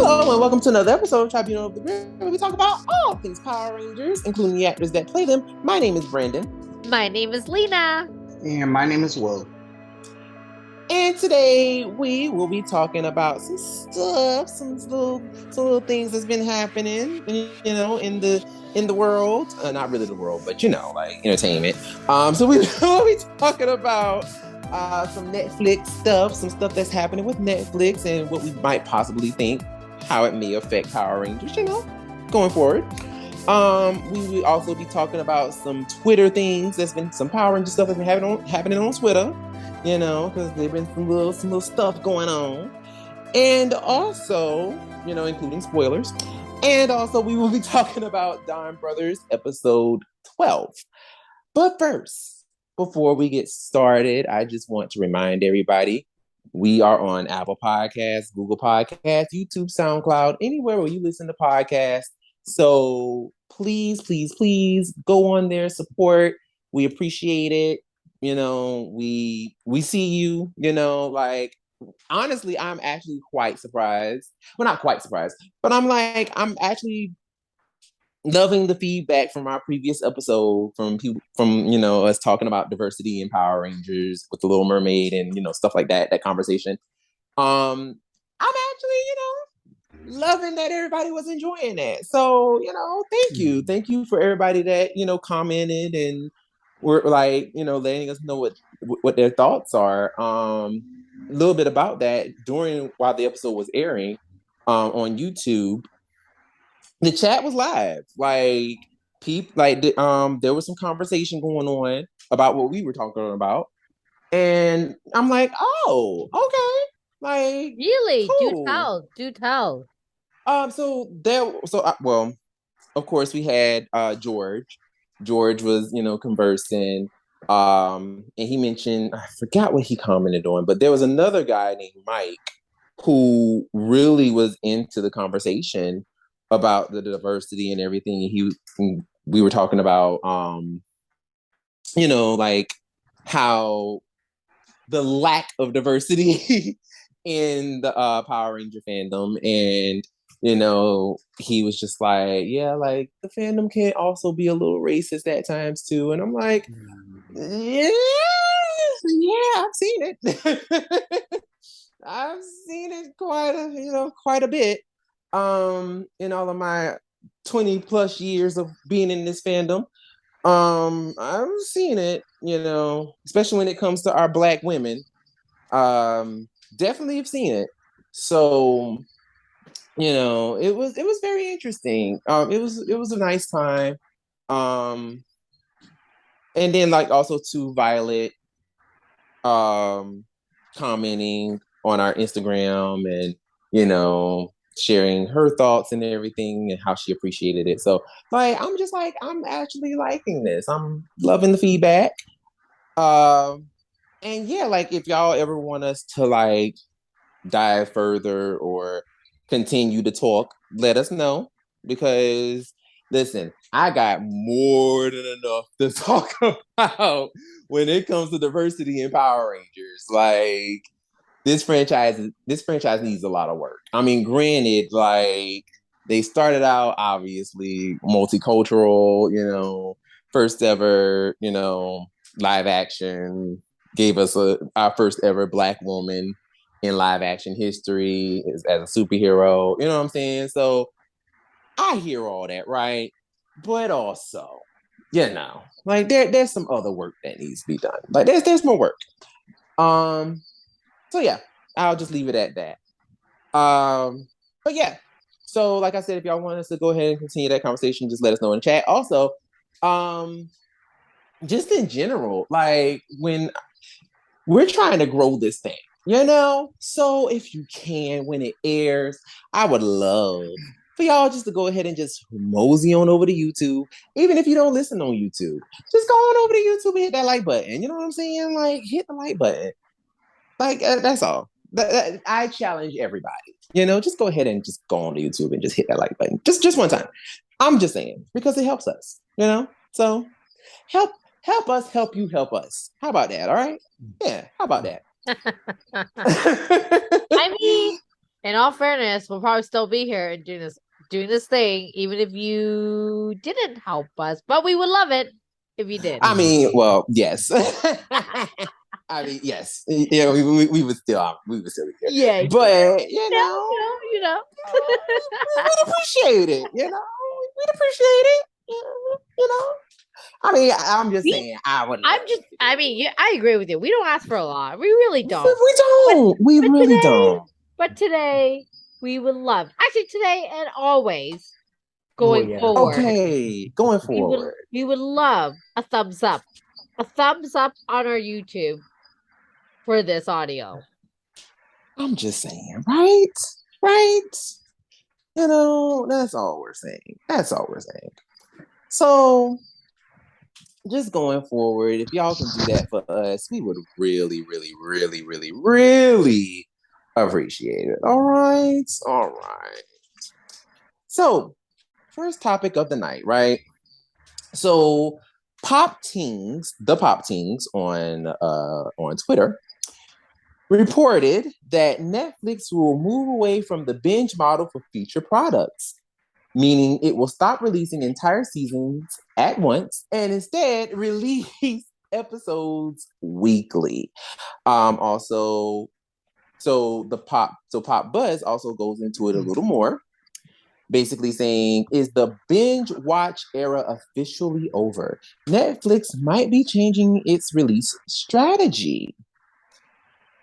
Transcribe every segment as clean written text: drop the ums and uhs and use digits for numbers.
Hello and welcome to another episode of Tribunal of the Grid, where we talk about all things Power Rangers, including the actors that play them. My name is Brandon. My name is Lena. And my name is Will. And today we will be talking about some stuff, some little things that's been happening, in the world. Not really the world, but like entertainment. So we will be talking about some Netflix stuff, some stuff that's happening with Netflix, and what we might possibly think how it may affect Power Rangers, going forward. We will also be talking about some Twitter things. There's been some Power Rangers stuff that's been happening on Twitter, because there's been some little stuff going on. And also, including spoilers. And also, we will be talking about Don Brothers episode 12. But first, before we get started, I just want to remind everybody, we are on Apple Podcasts, Google Podcasts, YouTube, SoundCloud, anywhere where you listen to podcasts. So please go on there, support. We appreciate it. We see you, like, honestly, I'm actually quite surprised. Well, not quite surprised, but I'm actually loving the feedback from our previous episode from people, from us talking about diversity in Power Rangers with the Little Mermaid and stuff like that conversation. I'm actually loving that everybody was enjoying that. So thank you for everybody that commented and were like letting us know what their thoughts are. A little bit about that while the episode was airing on YouTube. The chat was live. Like there was some conversation going on about what we were talking about, and I'm like, oh, okay, like really, cool. do tell. Well, of course we had George. George was conversing, and he mentioned, I forgot what he commented on, but there was another guy named Mike who really was into the conversation about the diversity and everything. We were talking about like how the lack of diversity in the Power Ranger fandom, and he was just like, yeah, like the fandom can also be a little racist at times too. And I'm like, yeah, I've seen it. I've seen it quite a bit in all of my 20 plus years of being in this fandom. I've seen it, especially when it comes to our Black women. Definitely have seen it. So, it was very interesting. It was a nice time. And then like also to Violet commenting on our Instagram and sharing her thoughts and everything and how she appreciated it. So like I'm just like, I'm actually liking this. I'm loving the feedback. And yeah, like if y'all ever want us to like dive further or continue to talk, let us know, because listen, I got more than enough to talk about when it comes to diversity in Power Rangers. Like this franchise needs a lot of work. I mean, granted, like they started out obviously multicultural, first ever, live action, gave us our first ever Black woman in live action history as a superhero. You know what I'm saying? So I hear all that, right? But also, like there's some other work that needs to be done. Like there's more work. So yeah, I'll just leave it at that. But yeah, so like I said, if y'all want us to go ahead and continue that conversation, just let us know in the chat. Also, just in general, like when we're trying to grow this thing, so if you can, when it airs, I would love for y'all just to go ahead and just mosey on over to YouTube. Even if you don't listen on YouTube, just go on over to YouTube and hit that like button. You know what I'm saying? Like hit the like button. Like that's all. I challenge everybody. Just go ahead and just go on to YouTube and just hit that like button. Just one time. I'm just saying, because it helps us. So help us help you help us. How about that? All right? Yeah. How about that? I mean, In all fairness, we'll probably still be here and doing this thing, even if you didn't help us. But we would love it if you did. I mean, well, yes. I mean, yes. Yeah, we would still be here. Yeah, but you know. we'd appreciate it. We'd appreciate it. You know. I mean, I'm just saying. I mean, yeah, I agree with you. We don't ask for a lot. We really don't. We don't. We really don't. But today, we would love. Actually, today and always going forward. Okay, going forward. We would love a thumbs up. A thumbs up on our YouTube for this audio. I'm just saying, right? Right? That's all we're saying. That's all we're saying. So, just going forward, if y'all can do that for us, we would really, really, really, really, really appreciate it. All right. All right. So, first topic of the night, right? So, the Pop Teens on Twitter reported that Netflix will move away from the binge model for future products, meaning it will stop releasing entire seasons at once and instead release episodes weekly. Also, Pop Buzz also goes into it a little more, basically saying, is the binge watch era officially over? Netflix might be changing its release strategy.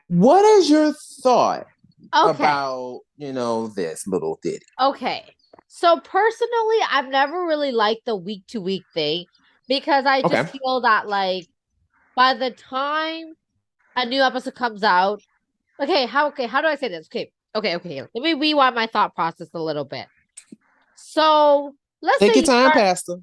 What is your thought about, this little ditty? Okay. So personally, I've never really liked the week to week thing because I just feel that like by the time a new episode comes out, how do I say this? Okay. Let me rewind my thought process a little bit. So let's take your time, Pastor.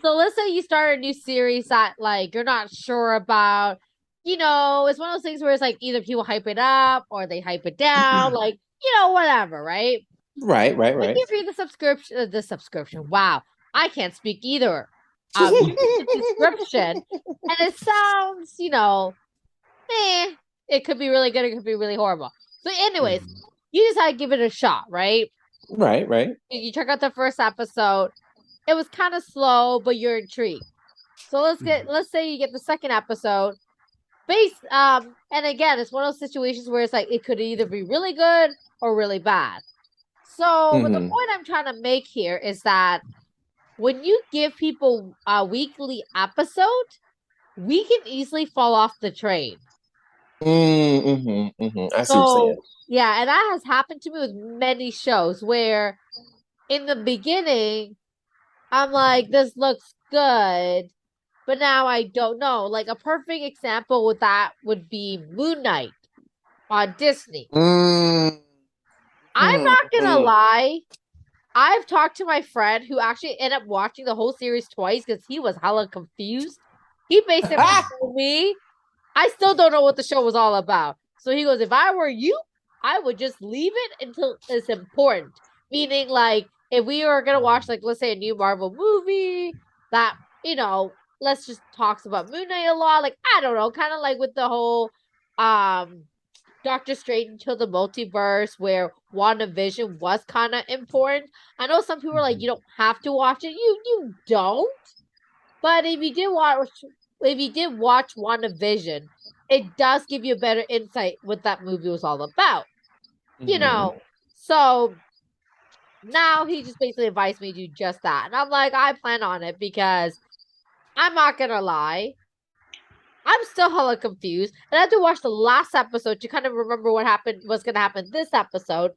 So let's say you start a new series that like you're not sure about. It's one of those things where it's like either people hype it up or they hype it down, like whatever, right? Right. They give you the subscription. Wow, I can't speak either. Subscription, and it sounds, it could be really good, it could be really horrible. So, anyways, you just had to give it a shot, right? Right. You check out the first episode. It was kind of slow, but you're intrigued. So let's say you get the second episode. And again, it's one of those situations where it's like it could either be really good or really bad. So the point I'm trying to make here is that when you give people a weekly episode, we can easily fall off the train. I see what you're saying. Yeah, and that has happened to me with many shows where in the beginning, I'm like, this looks good, but now I don't know. Like a perfect example with that would be Moon Knight on Disney. I'm not gonna lie. I've talked to my friend who actually ended up watching the whole series twice because he was hella confused. He basically told me, I still don't know what the show was all about. So he goes, if I were you, I would just leave it until it's important. Meaning, like, if we were going to watch, like, let's say a new Marvel movie that, let's just talks about Moon Knight a lot. Like, I don't know, kind of like with the whole Doctor Strange Into the Multiverse where WandaVision was kind of important. I know some people are like, you don't have to watch it. You don't. But if you did watch WandaVision, it does give you a better insight what that movie was all about. So now he just basically advised me to do just that. And I'm like, I plan on it because I'm not going to lie. I'm still hella confused. And I had to watch the last episode to kind of remember what's going to happen this episode.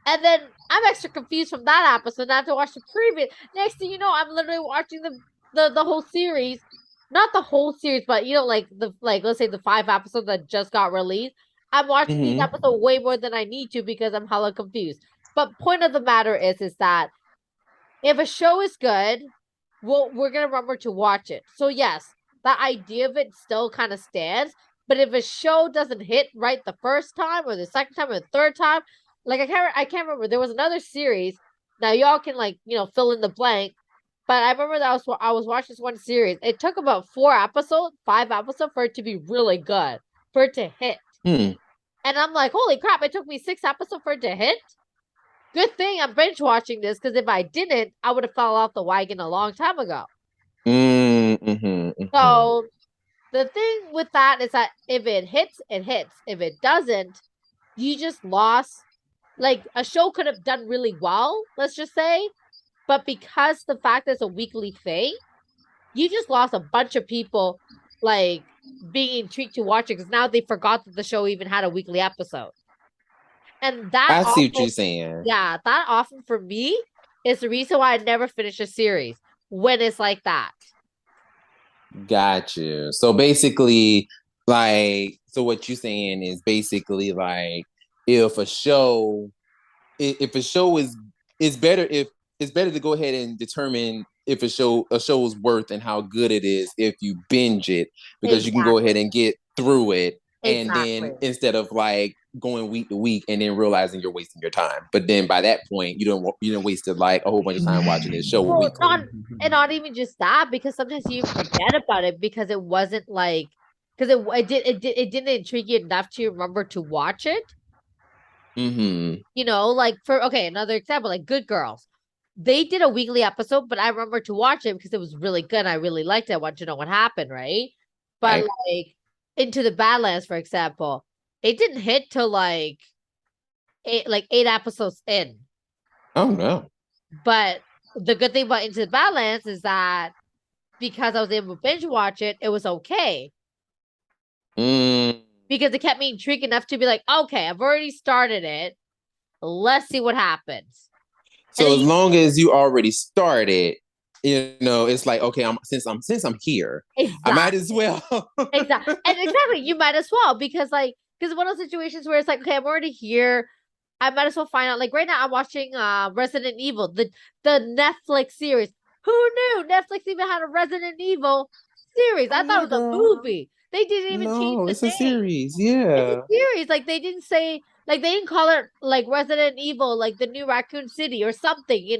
And then I'm extra confused from that episode. And I have to watch the previous. Next thing you know, I'm literally watching the whole series. Not the whole series, but let's say the 5 episodes that just got released. I'm watching these episodes way more than I need to because I'm hella confused. But point of the matter is that if a show is good, we're gonna remember to watch it. So yes, the idea of it still kind of stands. But if a show doesn't hit right the first time or the second time or the third time, like I can't remember. There was another series. Now y'all can fill in the blank. But I remember that I was watching this one series. It took about 5 episodes for it to be really good, for it to hit. And I'm like, holy crap, it took me 6 episodes for it to hit. Good thing I'm binge watching this because if I didn't, I would have fell off the wagon a long time ago. So the thing with that is that if it hits, it hits. If it doesn't, you just lost. Like a show could have done really well, let's just say, but because the fact that it's a weekly thing, you just lost a bunch of people like being intrigued to watch it because now they forgot that the show even had a weekly episode. And that I see what often, you're saying. yeah, that often for me is the reason why I never finish a series when it's like that. Got you. So basically, like, so what you're saying is basically like, if a show, if a show is, it's better if it's better to go ahead and determine if a show's worth and how good it is if you binge it because you can go ahead Exactly. and get through it, and then Exactly. instead of like going week to week and then realizing you're wasting your time. But then by that point, you don't wasted like a whole bunch of time watching this show Well, weekly. not and not even just that, because sometimes you forget about it because it wasn't like because it didn't intrigue you enough to remember to watch it. Mm-hmm. You know, like for okay, another example, like Good Girls. They did a weekly episode, but I remember to watch it because it was really good. I really liked it. I wanted to know what happened, right? But Right. like Into the Badlands, for example, it didn't hit till like 8 episodes in. Oh no. But the good thing about Into the Badlands is that because I was able to binge watch it, it was okay. Mm. Because it kept me intrigued enough to be like, okay, I've already started it. Let's see what happens. And So then as long as you already started, it's like, okay, since I'm here, I might as exactly. well. Exactly. You might as well because one of those situations where it's like, okay, I'm already here. I might as well find out. Like right now, I'm watching Resident Evil, the Netflix series. Who knew Netflix even had a Resident Evil series? I Oh thought yeah, it was a girl. movie. They didn't even change No, the it's a name. series. It's a Yeah. series. Like they didn't say like they didn't call it like Resident Evil, like the new Raccoon City or something,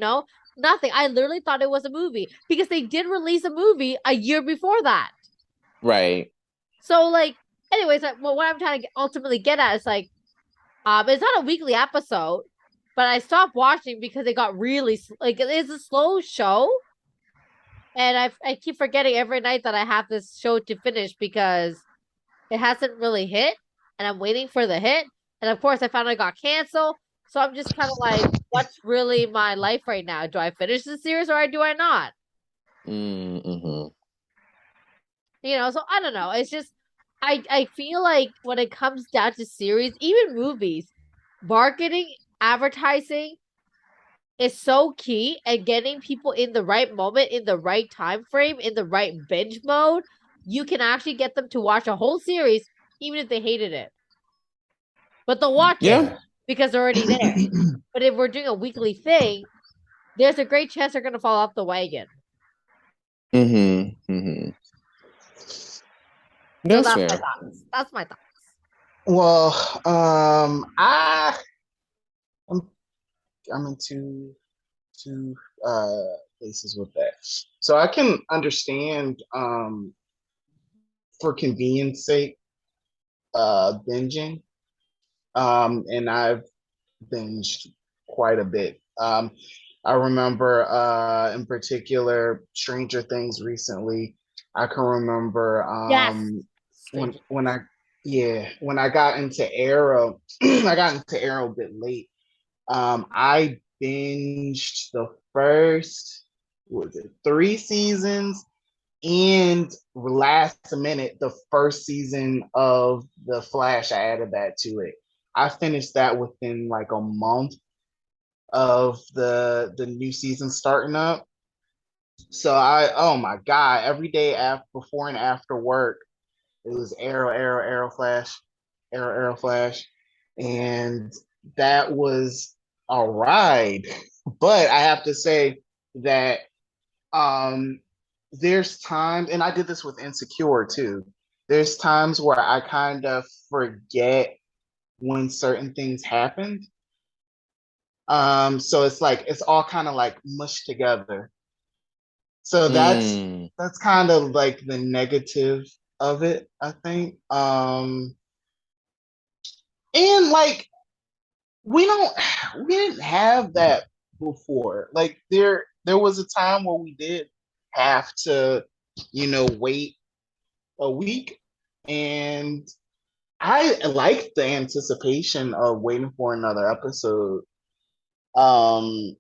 Nothing. I literally thought it was a movie because they did release a movie a year before that. Right. So like anyways, well, what I'm trying to ultimately get at is like it's not a weekly episode, but I stopped watching because it got really like it's a slow show. And I keep forgetting every night that I have this show to finish because it hasn't really hit, and I'm waiting for the hit. And of course, I found out it got canceled. So I'm just kind of like, what's really my life right now? Do I finish the series or do I not? Mm-hmm. So I don't know. It's just I feel like when it comes down to series, even movies, marketing, advertising is so key, and getting people in the right moment, in the right time frame, in the right binge mode, you can actually get them to watch a whole series even if they hated it. But they'll watch it Yeah. because they're already there. But if we're doing a weekly thing, there's a great chance they're gonna fall off the wagon. Mm-hmm. Mm-hmm. So That's that's my fair. thoughts. That's my thoughts. Well, I'm I'm in two places with that. So I can understand for convenience sake binging. And I've binged quite a bit. I remember in particular Stranger Things recently. I can remember Yes. when Stranger. when I yeah, when I got into Arrow, I got into Arrow a bit late. I binged the first, what was it, 3 seasons, and last minute, the first season of The Flash, I added that to it. I finished that within like a month of the new season starting up. So oh my God, every day after, before and after work, it was Arrow, Arrow, Arrow, Flash, Arrow, Arrow, Flash, and that was a ride. But I have to say that um, there's times, and I did this with Insecure too. There's times where I kind of forget when certain things happened. So it's like it's all kind of like mushed together. So Mm. that's kind of like the negative of it, I think. And like we didn't have that before. Like there was a time where we did have to, wait a week, and I liked the anticipation of waiting for another episode. Um,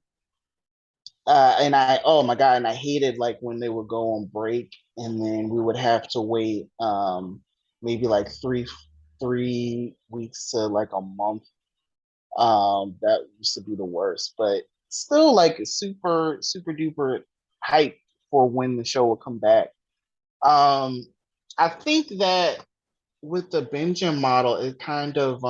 and oh my God, and I hated like when they would go on break and then we would have to wait, maybe like three weeks to like a month. That used to be the worst, but still like super, super duper hype for when the show will come back. Um, I think that with the binging model, it kind of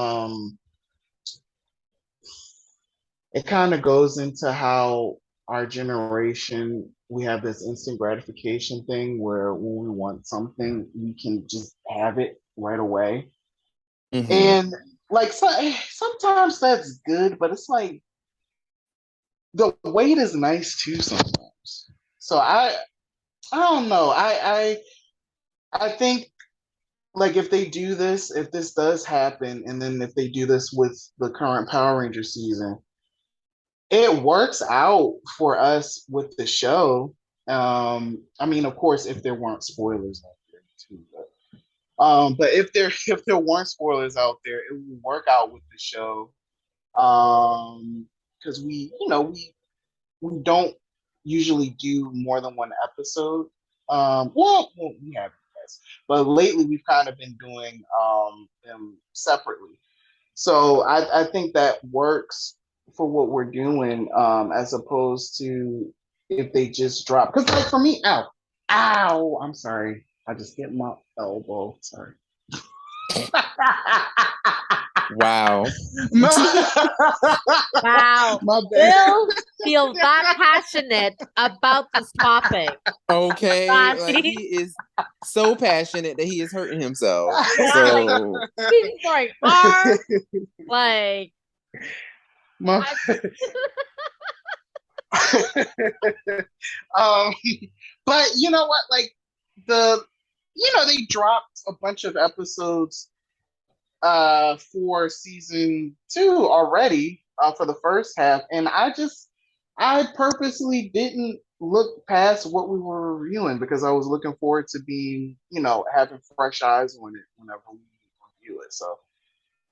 goes into how our generation, we have this instant gratification thing where when we want something, we can just have it right away. Mm-hmm. And like sometimes that's good, but it's like the wait is nice too sometimes. So I don't know. I think like if this does happen, and then if they do this with the current Power Ranger season, it works out for us with the show. I mean, of course, if there weren't spoilers out there too, but if there weren't spoilers out there, it would work out with the show. Because we don't usually do more than one episode. Well, we have, yes, but lately we've kind of been doing them separately. So I think that works for what we're doing, as opposed to if they just drop. Because like for me, ow, I'm sorry. I just hit my elbow. Sorry. Wow. Wow. My bad. Bill feels that passionate about this topic. Okay. God, Like he is so passionate that he is hurting himself. Yeah, So he's going hard. Like, My, um, but you know what? Like they dropped a bunch of episodes for season 2 already, for the first half, and I purposely didn't look past what we were reviewing because I was looking forward to being, having fresh eyes on it whenever we review it. So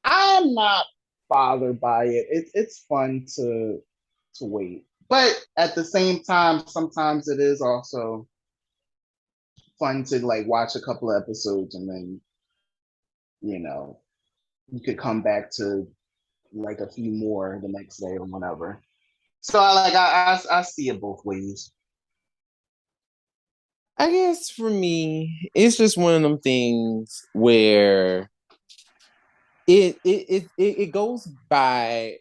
I'm not bothered by it. It's fun to wait, but at the same time, sometimes it is also fun to like watch a couple of episodes and then you know you could come back to like a few more the next day or whatever. So I see it both ways. I guess for me, it's just one of them things where it goes by,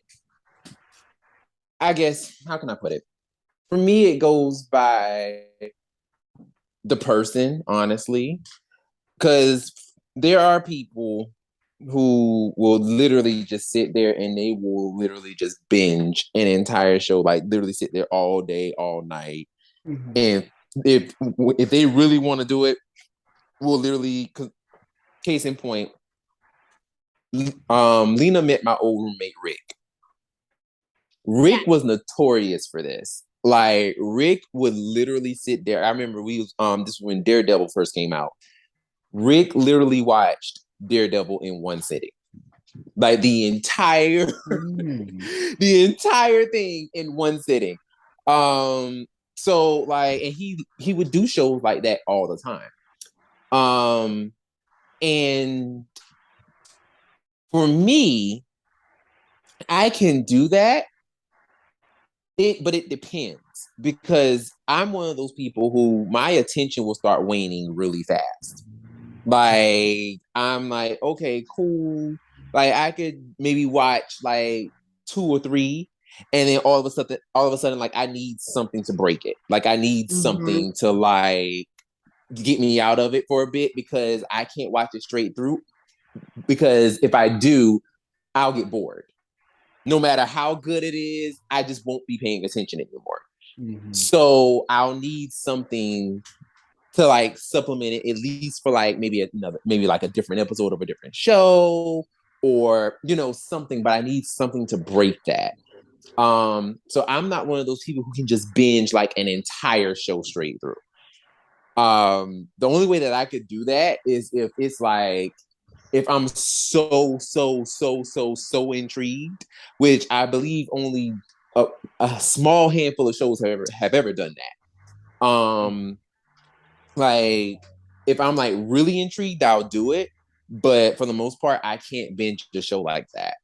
I guess, how can I put it? For me, it goes by the person, honestly. Because there are people who will literally just sit there and they will literally just binge an entire show, like literally sit there all day, all night. Mm-hmm. And if they really want to do it, will literally, case in point, Lena met my old roommate Rick. Rick was notorious for this. Like Rick would literally sit there. I remember this was when Daredevil first came out. Rick literally watched Daredevil in one sitting. Like the entire the entire thing in one sitting. So like, and he would do shows like that all the time. And for me, I can do that. But it depends, because I'm one of those people who my attention will start waning really fast. Like I'm like, okay, cool. Like I could maybe watch like 2 or 3, and then all of a sudden, like I need something to break it. Like I need something to like get me out of it for a bit, because I can't watch it straight through. Because if I do, I'll get bored. No matter how good it is, I just won't be paying attention anymore. Mm-hmm. So I'll need something to like supplement it, at least for like maybe like a different episode of a different show, or something, but I need something to break that. So I'm not one of those people who can just binge like an entire show straight through. The only way that I could do that is if it's like if I'm so intrigued, which I believe only a small handful of shows have ever done that. Like if I'm like really intrigued, I'll do it. But for the most part, I can't binge a show like that.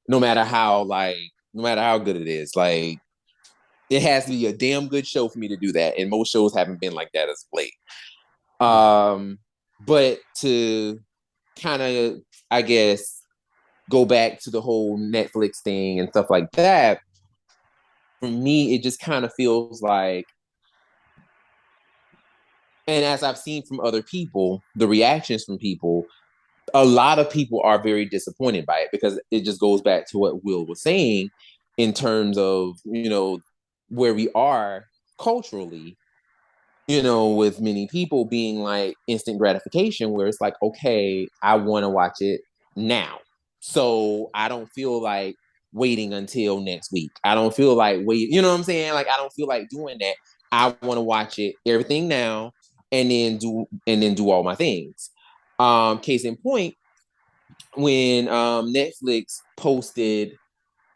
No matter how good it is. Like it has to be a damn good show for me to do that. And most shows haven't been like that as of late. But to kind of, I guess, go back to the whole Netflix thing and stuff like that, for me, it just kind of feels like, and as I've seen from other people, the reactions from people, a lot of people are very disappointed by it because it just goes back to what Will was saying in terms of, where we are culturally, with many people being like instant gratification, where it's like, okay, I want to watch it now. So I don't feel like waiting until next week. I don't feel like wait, you know what I'm saying? Like I don't feel like doing that. I want to watch it everything now and then do all my things. Case in point, when Netflix posted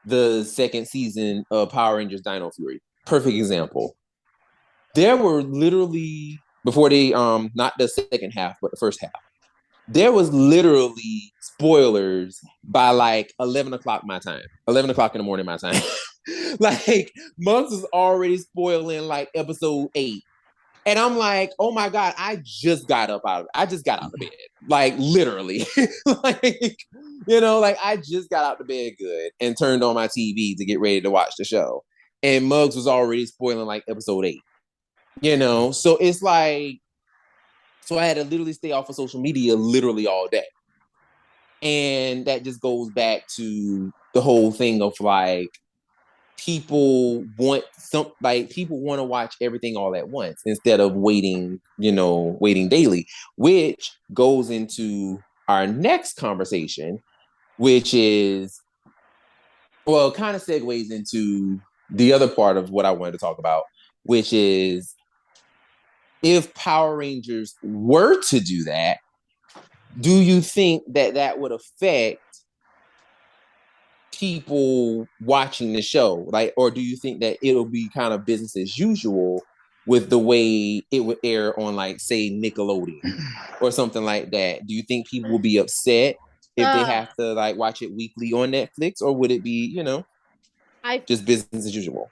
the second season of Power Rangers Dino Fury, perfect example. There were literally before they not the second half, but the first half. There was literally spoilers by like 11 o'clock my time, 11 o'clock in the morning my time. Like Muggs was already spoiling like episode 8. And I'm like, oh my God, I just got out of bed. Like literally. Like, like I just got out of bed good and turned on my TV to get ready to watch the show. And Muggs was already spoiling like episode 8. So it's like, so I had to literally stay off of social media literally all day. And that just goes back to the whole thing of like, people want to watch everything all at once instead of waiting daily, which goes into our next conversation, which is, well, kind of segues into the other part of what I wanted to talk about, which is if Power Rangers were to do that, do you think that that would affect people watching the show? Like, or do you think that it'll be kind of business as usual with the way it would air on, like, say, Nickelodeon or something like that? Do you think people will be upset if they have to like watch it weekly on Netflix, or would it be, just business as usual?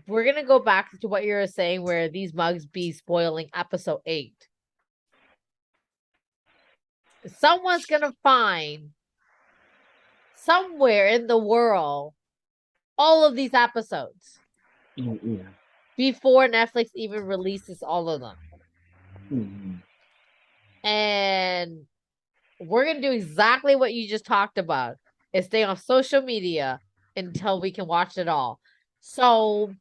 We're gonna go back to what you were saying, where these mugs be spoiling episode 8. Someone's gonna find somewhere in the world all of these episodes before Netflix even releases all of them. And we're gonna do exactly what you just talked about, is stay on social media until we can watch it all. So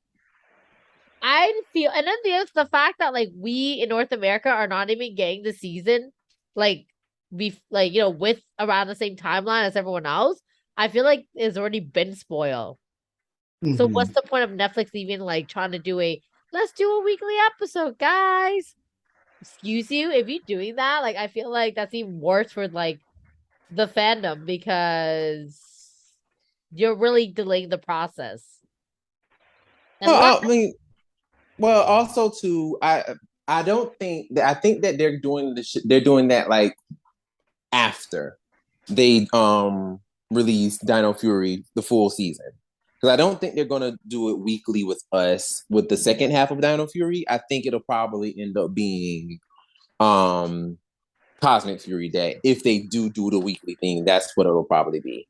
I feel, and then the fact that like we in North America are not even getting the season like with around the same timeline as everyone else, I feel like it's already been spoiled. So what's the point of Netflix even like trying to do let's do a weekly episode, guys? Excuse you, if you're doing that, like I feel like that's even worse for like the fandom, because you're really delaying the process. Well, I mean, well, also too, I don't think that, I think that they're doing they're doing that like after they release Dino Fury the full season. Because I don't think they're gonna do it weekly with us with the second half of Dino Fury. I think it'll probably end up being Cosmic Fury that if they do the weekly thing, that's what it'll probably be.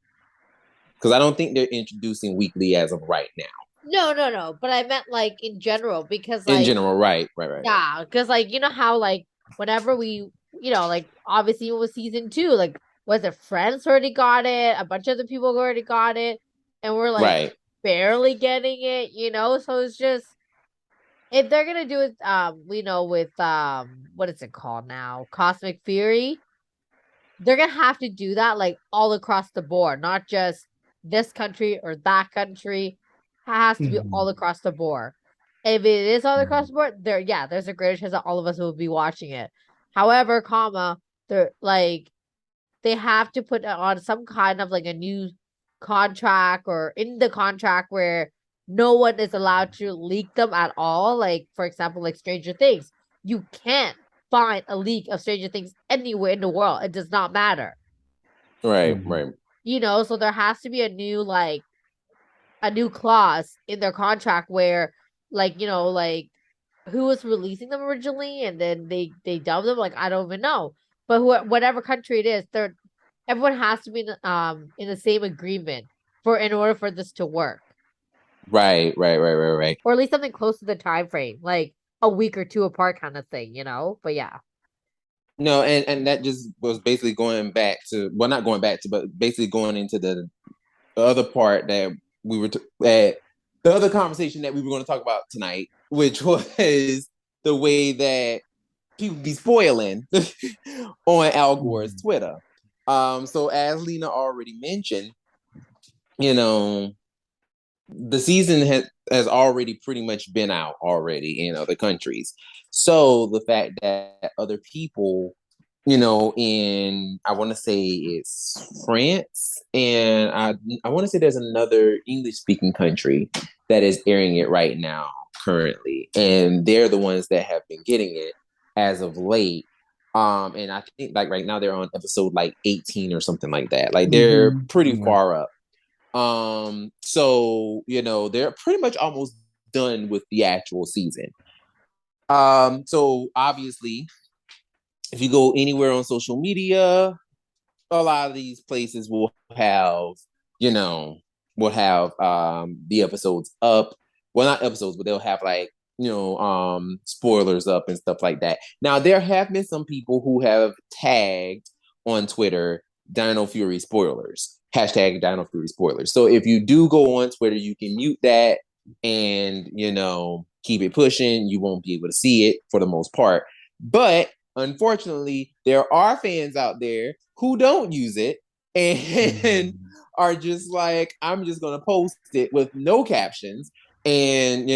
Because I don't think they're introducing weekly as of right now. No. But I meant like in general, because like in general, right. Yeah, because like how like whenever we like obviously it was season 2, like was it Friends already got it, a bunch of other people already got it, and we're like barely getting it, so it's just, if they're gonna do it with what is it called now, Cosmic Fury, they're gonna have to do that like all across the board, not just this country or that country. It has to be all across the board. If it is all across the board, there's a greater chance that all of us will be watching it. However, they're like they have to put on some kind of like a new contract or in the contract where no one is allowed to leak them at all. Like, for example, like Stranger Things. You can't find a leak of Stranger Things anywhere in the world. It does not matter. Right. So there has to be a new clause in their contract where like who was releasing them originally and then they dubbed them, like I don't even know. But whatever country it is, everyone has to be in the same agreement in order for this to work. Right. Or at least something close to the time frame, like a week or two apart kind of thing, But yeah. No, and that just was basically going back to, well, not going back to, but basically going into the other part that we were the other conversation that we were going to talk about tonight, which was the way that people be spoiling on Al Gore's Twitter. So as Lena already mentioned, the season has already pretty much been out already in other countries. So the fact that other people, in, I want to say it's France, and I want to say there's another English speaking country that is airing it right now currently, and they're the ones that have been getting it as of late. And I think like right now they're on episode like 18 or something like that. Like they're pretty far up. So they're pretty much almost done with the actual season. So obviously, if you go anywhere on social media, a lot of these places will have, the episodes up. Well, not episodes, but they'll have like, spoilers up and stuff like that. Now, there have been some people who have tagged on Twitter Dino Fury spoilers, hashtag Dino Fury spoilers. So if you do go on Twitter, you can mute that and, keep it pushing. You won't be able to see it for the most part. But unfortunately, there are fans out there who don't use it and are just like, I'm just going to post it with no captions and,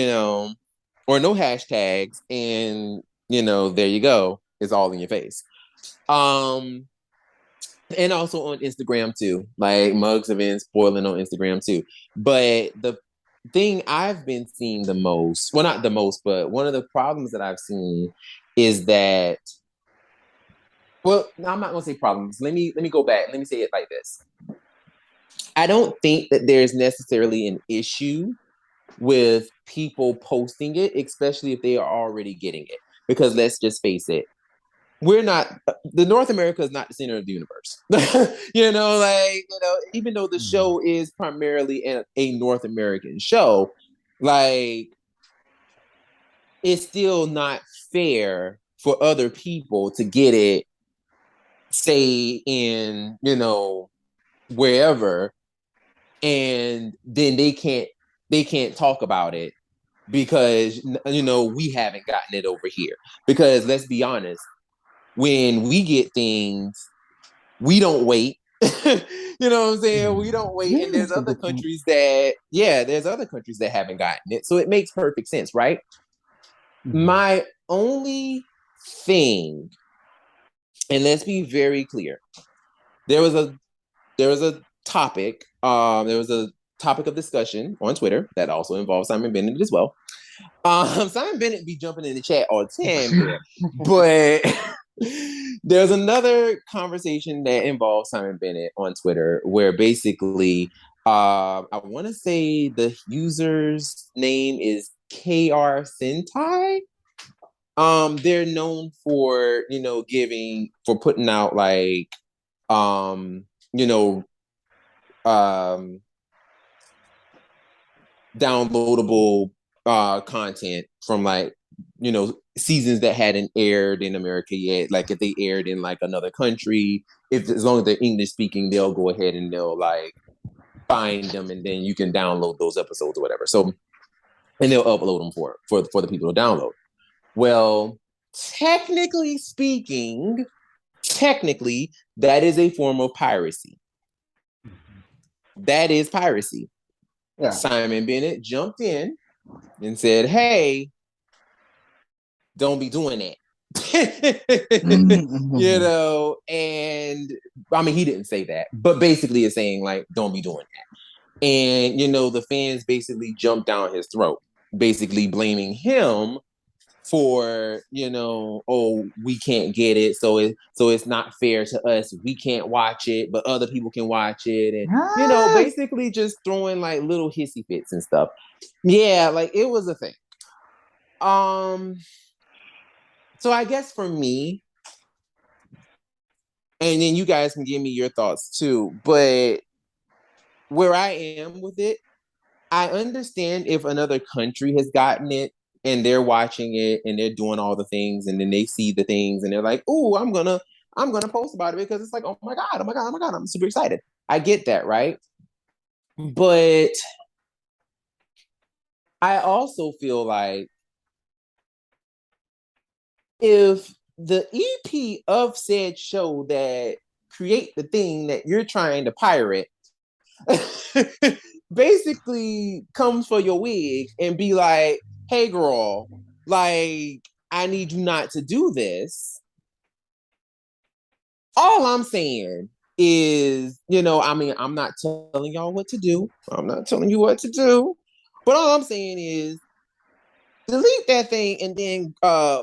or no hashtags. And, there you go. It's all in your face. And also on Instagram too. Like mugs have been spoiling on Instagram too. But the thing I've been seeing the most, well, not the most, but one of the problems that I've seen is that, well, I'm not gonna say problems. Let me go back. Let me say it like this. I don't think that there's necessarily an issue with people posting it, especially if they are already getting it. Because let's just face it, the North America is not the center of the universe. Even though the show is primarily a North American show, like it's still not fair for other people to get it, say in, wherever, and then they can't talk about it because, we haven't gotten it over here. Because let's be honest, when we get things, we don't wait. You know what I'm saying? We don't wait. And there's other countries that haven't gotten it. So it makes perfect sense, right? My only thing, and let's be very clear, there was a topic, there was a topic of discussion on Twitter that also involves Simon Bennett as well. Simon Bennett be jumping in the chat all the time here, but there's another conversation that involves Simon Bennett on Twitter where basically, I want to say the user's name is KR Sentai. They're known for, putting out like, downloadable content from like, seasons that hadn't aired in America yet. Like if they aired in like another country, as long as they're English speaking, they'll go ahead and they'll like find them and then you can download those episodes or whatever. So, and they'll upload them for the people to download. Well, technically speaking, that is a form of piracy. That is piracy. Yeah. Simon Bennett jumped in and said, "Hey, don't be doing that." You know, and I mean, he didn't say that, but basically it's saying like, don't be doing that. And, you know, the fans basically jumped down his throat, basically blaming him for, you know, oh, we can't get it, so it's not fair to us, we can't watch it, but other people can watch it, and you know, basically just throwing like little hissy fits and stuff. Yeah, like it was a thing. So I guess for me, and then you guys can give me your thoughts too, but where I am with it, I understand if another country has gotten it and they're watching it and they're doing all the things, and then they see the things and they're like, "Oh, I'm gonna post about it because it's like, oh my god, oh my god, oh my god, I'm super excited." I get that, right? But I also feel like if the EP of said show that create the thing that you're trying to pirate basically comes for your wig and be like, "Hey girl, like I need you not to do this." All I'm saying is, you know, I mean, I'm not telling y'all what to do. I'm not telling you what to do. But all I'm saying is delete that thing and then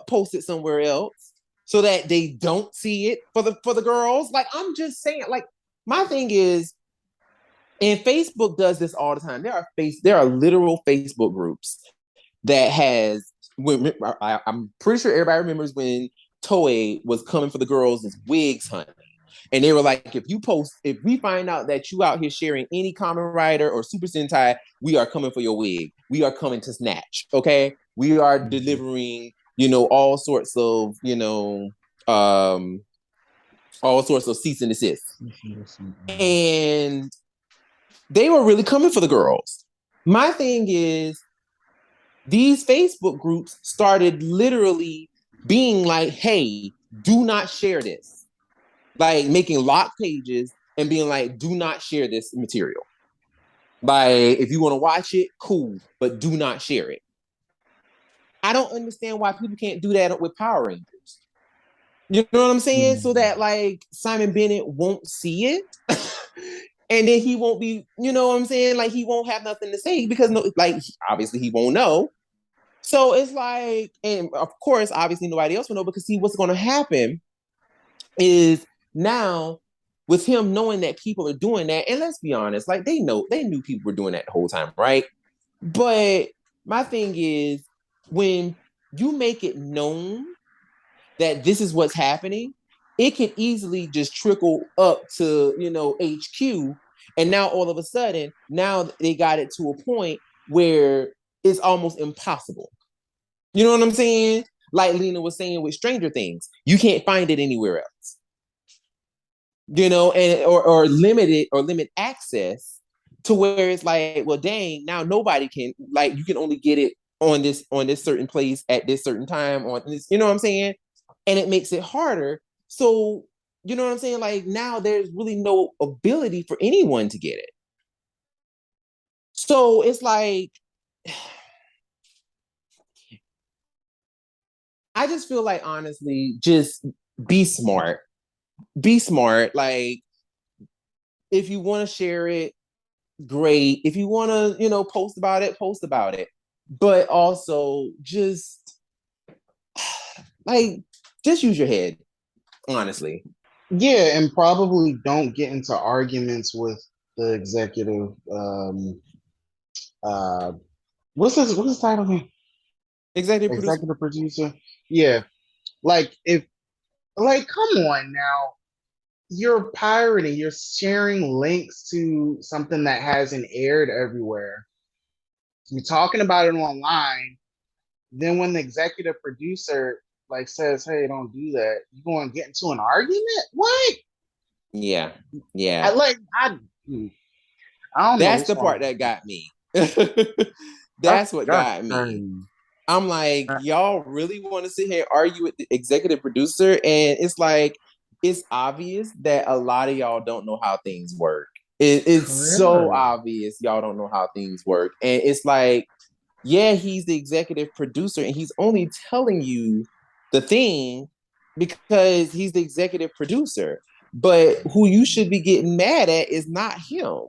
post it somewhere else so that they don't see it for the girls. Like I'm just saying, like my thing is, and Facebook does this all the time. There are literal Facebook groups that has. I'm pretty sure everybody remembers when Toei was coming for the girls as wigs hunting, and they were like, if we find out that you out here sharing any Kamen Rider or Super Sentai, we are coming for your wig. We are coming to snatch. Okay, we are delivering, you know, all sorts of, you know, all sorts of cease and desist, and they were really coming for the girls. My thing is, these Facebook groups started literally being like, "Hey, do not share this." Like making lock pages and being like, "Do not share this material. Like, if you want to watch it, cool, but do not share it." I don't understand why people can't do that with Power Rangers. You know what I'm saying? So that like Simon Bennett won't see it. And then he won't be, you know what I'm saying? Like he won't have nothing to say because no, like obviously he won't know. So it's like, and of course, obviously nobody else will know because see what's going to happen is now with him knowing that people are doing that, and let's be honest, like they knew people were doing that the whole time, right? But my thing is when you make it known that this is what's happening, it can easily just trickle up to, you know, HQ. And now all of a sudden, now they got it to a point where it's almost impossible. You know what I'm saying? Like Lena was saying with Stranger Things, you can't find it anywhere else. You know, and or limit access to where it's like, well, dang, now nobody can, like, you can only get it on this certain place at this certain time on this, you know what I'm saying? And it makes it harder. So, you know what I'm saying? Like now there's really no ability for anyone to get it. So it's like, I just feel like honestly, just be smart. Be smart. Like if you want to share it, great. If you want to, you know, post about it, post about it. But also just like just use your head, honestly. Yeah, and probably don't get into arguments with the executive. Uh, what's his title again? Executive producer. Yeah, like if like come on now, you're pirating, you're sharing links to something that hasn't aired everywhere. You're talking about it online. Then when the executive producer like says, "Hey, don't do that," you going to get into an argument? What? Yeah, yeah. I don't know. That's the part that got me. That's what got me. I'm like, y'all really want to sit here and argue with the executive producer? And it's like, it's obvious that a lot of y'all don't know how things work. It's so Really? obvious y'all don't know how things work. And it's like, yeah, he's the executive producer and he's only telling you the thing because he's the executive producer. But who you should be getting mad at is not him.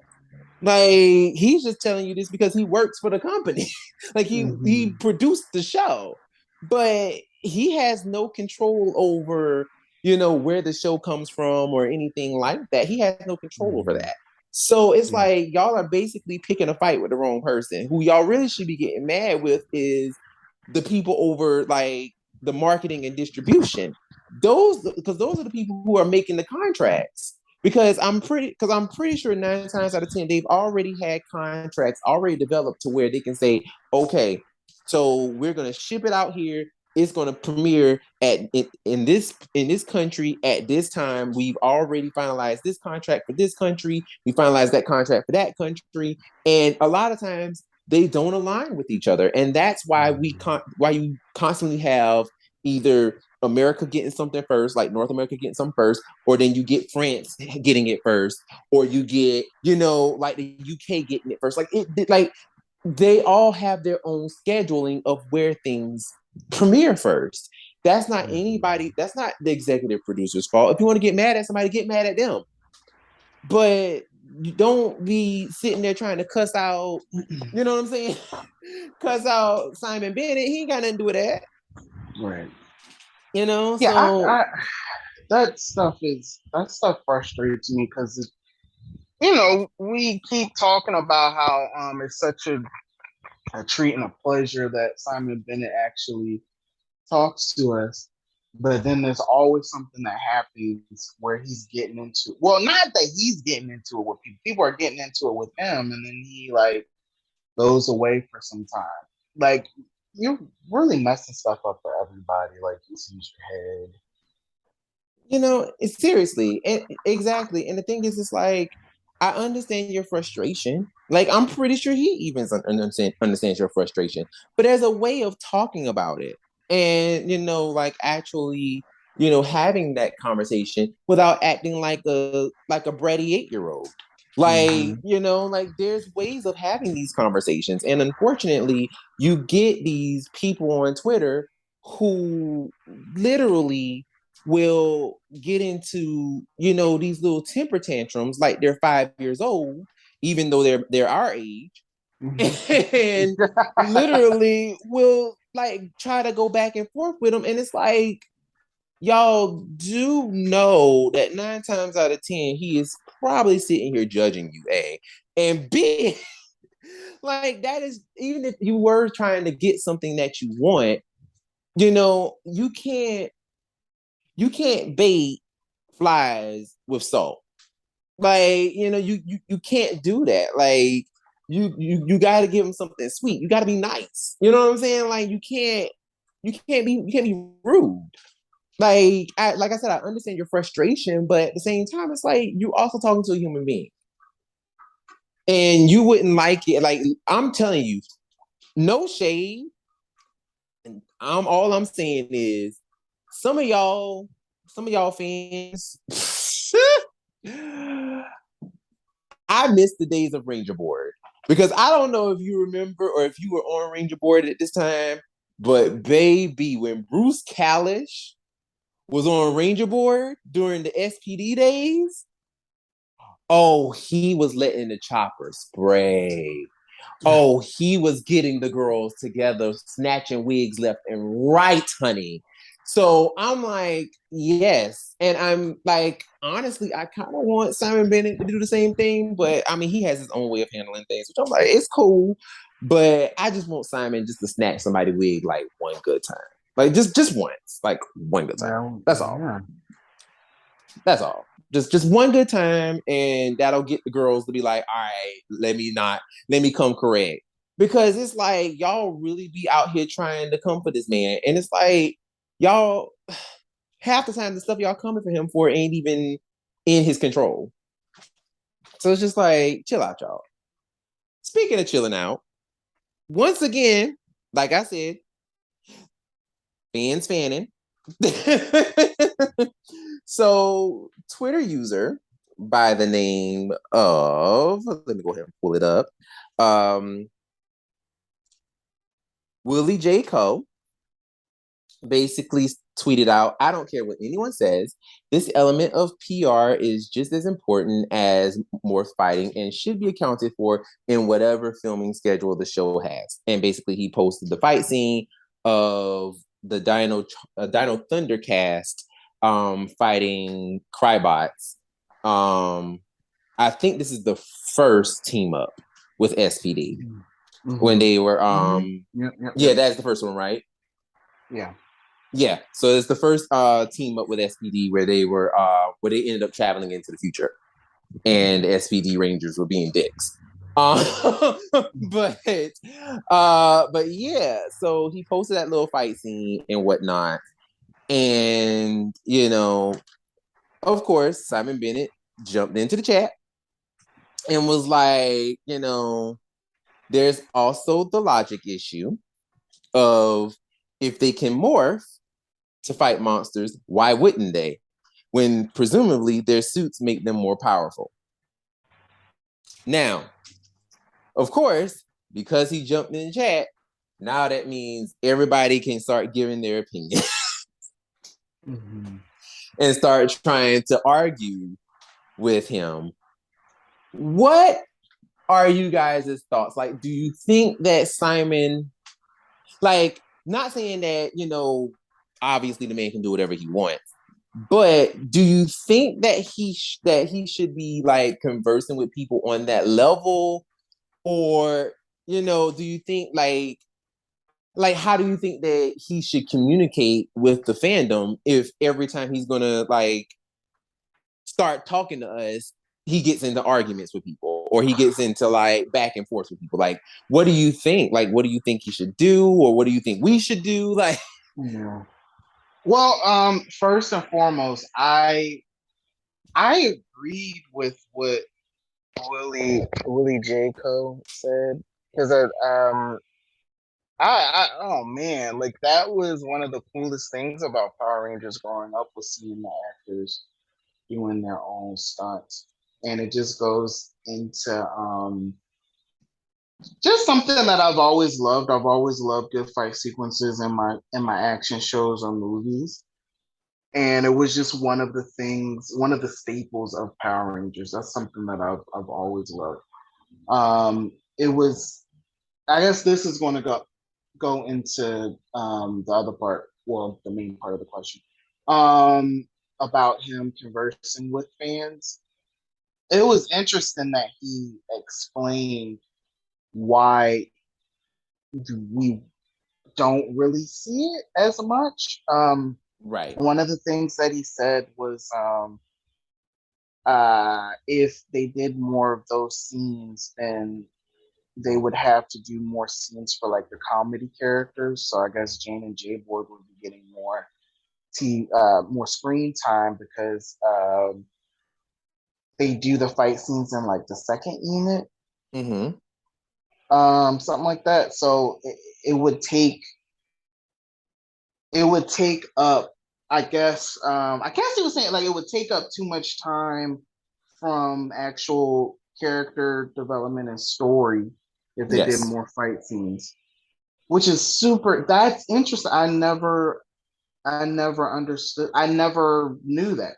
Like he's just telling you this because he works for the company. Like he Mhm. produced the show. But he has no control over, where the show comes from or anything like that. He has no control over Mhm. that. So it's Yeah. like y'all are basically picking a fight with the wrong person. Who y'all really should be getting mad with is the people over like the marketing and distribution. Those are the people who are making the contracts. Because I'm pretty sure 9 times out of 10 they've already had contracts already developed to where they can say, okay, so we're gonna ship it out here. It's going to premiere in this country at this time. We've already finalized this contract for this country. We finalized that contract for that country, and a lot of times they don't align with each other, and that's why why you constantly have either America getting something first, like North America getting something first, or then you get France getting it first, or you get like the UK getting it first. Like they all have their own scheduling of where things premiere first. That's not Mhm. anybody, that's not the executive producer's fault. If you want to get mad at somebody, get mad at them. But you don't be sitting there trying to cuss out, you know what I'm saying? Cuss out Simon Bennett. He ain't got nothing to do with that. Right. Yeah, So that stuff frustrates me because we keep talking about how it's such a treat and a pleasure that Simon Bennett actually talks to us. But then there's always something that happens where he's getting into, well, not that he's getting into it with people. People are getting into it with him, and then he like goes away for some time. Like you're really messing stuff up for everybody. Like just use your head. it's seriously, and exactly. And the thing is, it's like I understand your frustration. Like I'm pretty sure he even understands your frustration. But there's a way of talking about it, and like actually, having that conversation without acting like a bratty 8-year-old. Like Mm-hmm. like there's ways of having these conversations, and unfortunately, you get these people on Twitter who literally will get into these little temper tantrums like they're 5 years old, even though they're our age, and literally will like try to go back and forth with them. And it's like, y'all do know that 9 times out of 10 he is probably sitting here judging you, A, and B, like that is, even if you were trying to get something that you want, you can't bait flies with salt. Like, you can't do that. Like, you got to give them something sweet. You got to be nice. You know what I'm saying? Like, you can't be rude. Like I said, I understand your frustration, but at the same time, it's like you also talking to a human being, and you wouldn't like it. Like I'm telling you, no shade. And all I'm saying is some of y'all, some of y'all fans. I miss the days of Ranger Board because I don't know if you remember or if you were on Ranger Board at this time, but baby, when Bruce Kalish was on Ranger Board during the SPD days, oh, he was letting the chopper spray. Oh, he was getting the girls together, snatching wigs left and right, honey. So I'm like, yes. And I'm like, honestly, I kind of want Simon Bennett to do the same thing, but I mean, he has his own way of handling things, which I'm like, it's cool. But I just want Simon just to snatch somebody wig like one good time. Like just once, like one good time. Yeah, That's all. yeah. That's all. Just one good time, and that'll get the girls to be like, all right, let me come correct. Because it's like y'all really be out here trying to come for this man. And it's like y'all half the time the stuff y'all coming for him for ain't even in his control. So it's just like, chill out, y'all. Speaking of chilling out, once again, like I said, fans fanning. So, Twitter user by the name of, let me go ahead and pull it up. Willie J. Coe basically tweeted out, I don't care what anyone says. This element of PR is just as important as Morph fighting and should be accounted for in whatever filming schedule the show has. And basically, he posted the fight scene of the Dino Thundercast fighting Crybots. I think this is the first team up with SPD when they were yeah, that's the first one, right? Yeah, so it's the first team up with SPD where they ended up traveling into the future, and SPD Rangers were being dicks. But yeah, so he posted that little fight scene and whatnot, and of course, Simon Bennett jumped into the chat and was like, there's also the logic issue of if they can morph to fight monsters, why wouldn't they? When presumably their suits make them more powerful. Now, of course, because he jumped in the chat, now that means everybody can start giving their opinion and start trying to argue with him. What are you guys' thoughts? Like, do you think that Simon, like, not saying that, obviously the man can do whatever he wants, but do you think that he should be like conversing with people on that level, or do you think like how do you think that he should communicate with the fandom if every time he's gonna like start talking to us, he gets into arguments with people or he gets into like back and forth with people? Like, what do you think? Like, what do you think he should do, or what do you think we should do? Like, yeah. Well, first and foremost, I agreed with what Willie J. Coe said, because oh man, like that was one of the coolest things about Power Rangers growing up, was seeing the actors doing their own stunts, and it just goes into just something that I've always loved. I've always loved good fight sequences in my action shows or movies, and it was just one of the things, one of the staples of Power Rangers. That's something that I've always loved. It was, I guess this is going to go into the other part, well, the main part of the question, about him conversing with fans. It was interesting that he explained why we don't really see it as much. right. One of the things that he said was, if they did more of those scenes, then they would have to do more scenes for like the comedy characters. So I guess Jane and Jay Board would be getting more screen time, because they do the fight scenes in like the second unit, something like that. So it would take up, I guess he was saying like it would take up too much time from actual character development and story if they did more fight scenes, which is that's interesting. I never understood. I never knew that.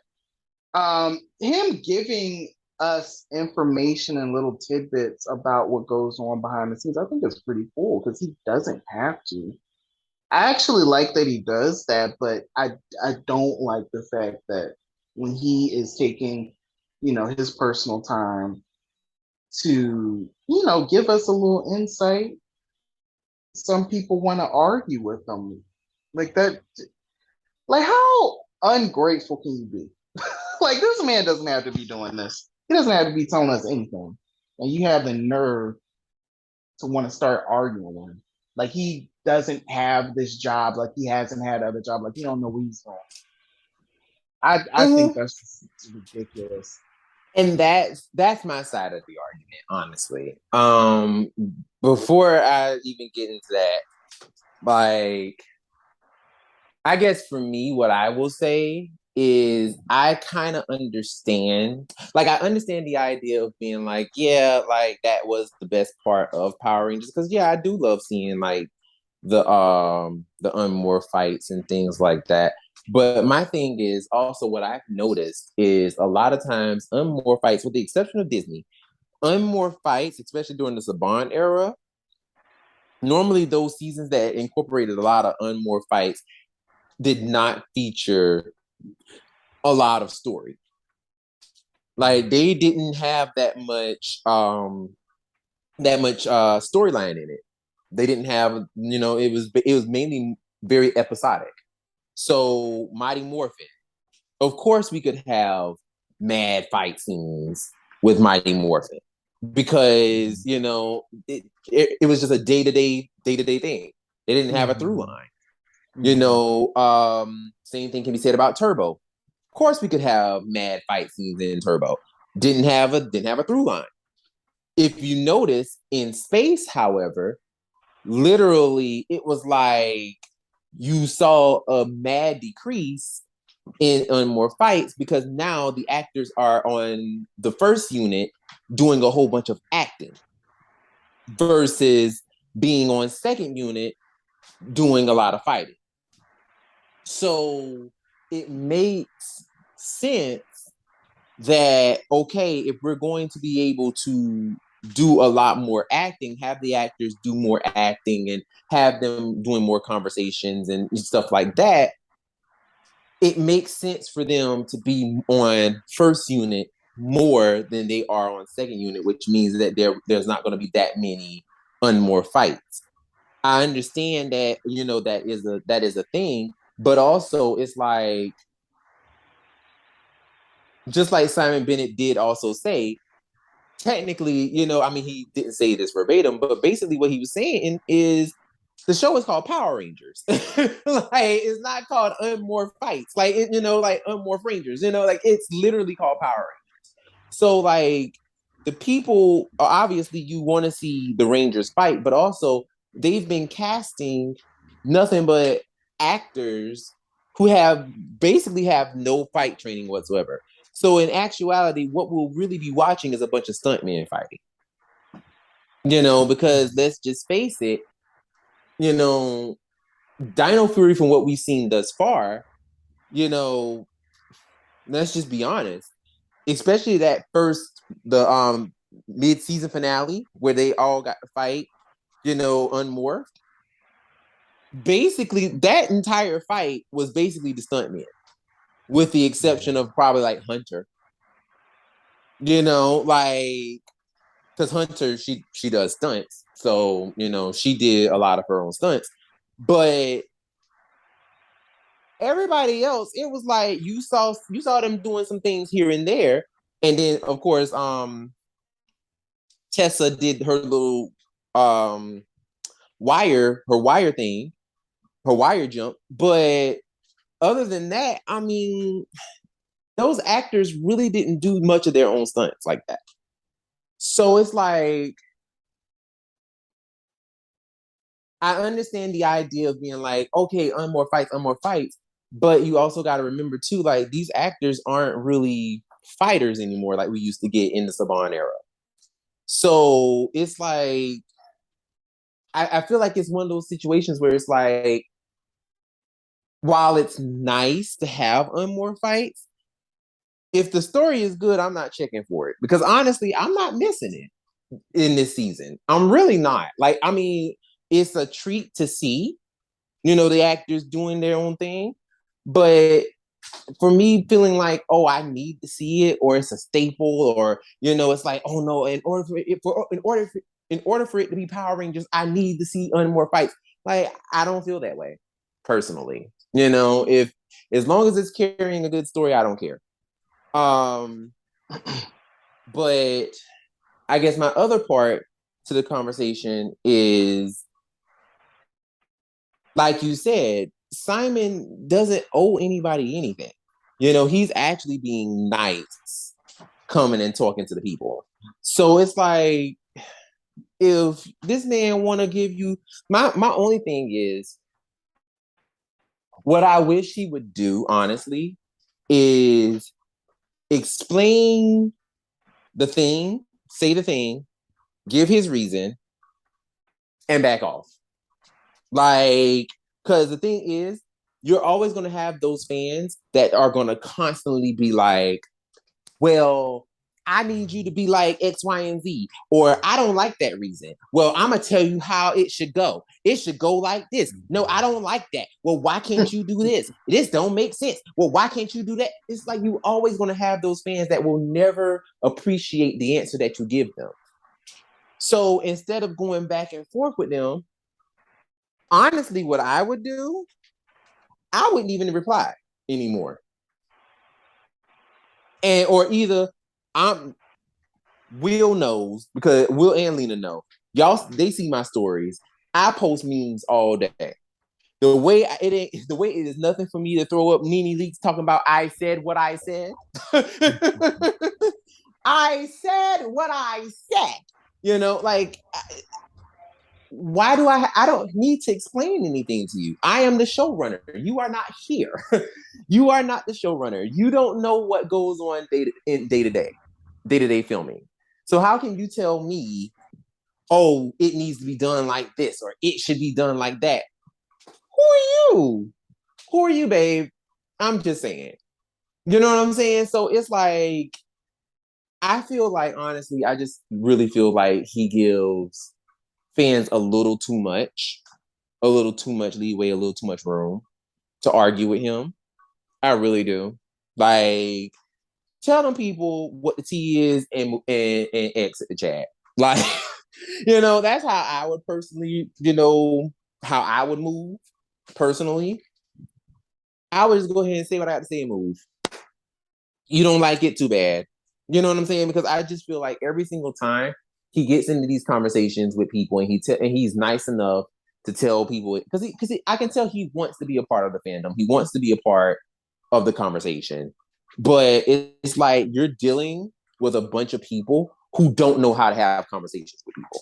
Him giving us information and little tidbits about what goes on behind the scenes, I think is pretty cool, because he doesn't have to. I actually like that he does that, but I don't like the fact that when he is taking, his personal time to, give us a little insight, some people want to argue with him. Like that, like how ungrateful can you be? Like, this man doesn't have to be doing this. He doesn't have to be telling us anything. And you have the nerve to want to start arguing with him. Like, he doesn't have this job, like he hasn't had other job, like he don't know what he's doing. I think that's just ridiculous. And that's my side of the argument, honestly. Before I even get into that, like, I guess for me, what I will say is I kind of understand, like I understand the idea of being like, yeah, like that was the best part of Power Rangers because yeah, I do love seeing like the unmoored fights and things like that. But my thing is also what I've noticed is a lot of times unmoored fights, with the exception of Disney, unmoored fights, especially during the Saban era, normally those seasons that incorporated a lot of unmoored fights did not feature a lot of story. Like they didn't have that much storyline in it. They didn't have, it was mainly very episodic. So Mighty Morphin, of course we could have mad fight scenes with Mighty Morphin because, it was just a day-to-day thing. They didn't have a through line. Same thing can be said about Turbo. Of course, we could have mad fight scenes in Turbo. Didn't have a through line. If you notice in space, however, literally it was like you saw a mad decrease in more fights because now the actors are on the first unit doing a whole bunch of acting versus being on second unit doing a lot of fighting. So it makes sense that, okay, if we're going to be able to do a lot more acting, have the actors do more acting and have them doing more conversations and stuff like that, it makes sense for them to be on first unit more than they are on second unit, which means that there's not going to be that many unmoored fights. I understand that, that is a thing, but also it's like, just like Simon Bennett did also say, technically, he didn't say this verbatim, but basically what he was saying is the show is called Power Rangers. Like it's not called Unmoored Fights. Like like Unmoored Rangers. Like it's literally called Power Rangers. So like the people obviously you want to see the Rangers fight, but also they've been casting nothing but actors who basically have no fight training whatsoever. So in actuality, what we'll really be watching is a bunch of stuntmen fighting. Because let's just face it, Dino Fury, from what we've seen thus far, let's just be honest, especially the mid-season finale where they all got to fight, unmorphed. Basically, that entire fight was basically the stuntman, with the exception of probably like Hunter. Like, because Hunter, she does stunts, so she did a lot of her own stunts, but everybody else, it was like you saw them doing some things here and there, and then of course, Tessa did her little wire thing, her wire jump, but other than that, those actors really didn't do much of their own stunts like that. So it's like, I understand the idea of being like, okay, unmore fights, but you also got to remember too, like these actors aren't really fighters anymore like we used to get in the Saban era. So it's like, I feel like it's one of those situations where it's like, while it's nice to have unmore fights, if the story is good, I'm not checking for it because honestly, I'm not missing it in this season. I'm really not. Like, it's a treat to see, the actors doing their own thing. But for me, feeling like, oh, I need to see it, or it's a staple, or it's like, oh no, in order for it to be Power Rangers, I need to see more fights. Like, I don't feel that way personally. If as long as it's carrying a good story, I don't care. But I guess my other part to the conversation is, like you said, Simon doesn't owe anybody anything. He's actually being nice, coming and talking to the people. So it's like, if this man want to give you, my only thing is, What I wish he would do, honestly, is explain the thing, say the thing, give his reason, and back off. Like, because the thing is, you're always going to have those fans that are going to constantly be like, well, I need you to be like X, Y, and Z, or I don't like that reason. Well, I'm gonna tell you how it should go. It should go like this. No, I don't like that. Well, why can't you do this? This don't make sense. Well, why can't you do that? It's like you always gonna have those fans that will never appreciate the answer that you give them. So instead of going back and forth with them, honestly, what I would do, I wouldn't even reply anymore. And or either I'm Will knows because Will and Lena know. Y'all, they see my stories. I post memes all day. The way it is nothing for me to throw up Nene Leaks talking about I said what I said. I said what I said. You know, like why do I don't need to explain anything to you. I am the showrunner. You are not here. You are not the showrunner. You don't know what goes on day to day filming. So how can you tell me, oh, it needs to be done like this or it should be done like that? Who are you? Who are you, babe? I'm just saying. You know what I'm saying? So it's like I feel like honestly, I just really feel like he gives fans a little too much leeway, a little too much room to argue with him. I really do. Like, tell them people what the tea is and exit the chat. Like, that's how I would personally, how I would move personally. I would just go ahead and say what I have to say and move. You don't like it, too bad. You know what I'm saying? Because I just feel like every single time he gets into these conversations with people and he's nice enough to tell people because I can tell he wants to be a part of the fandom. He wants to be a part of the conversation. But it's like you're dealing with a bunch of people who don't know how to have conversations with people.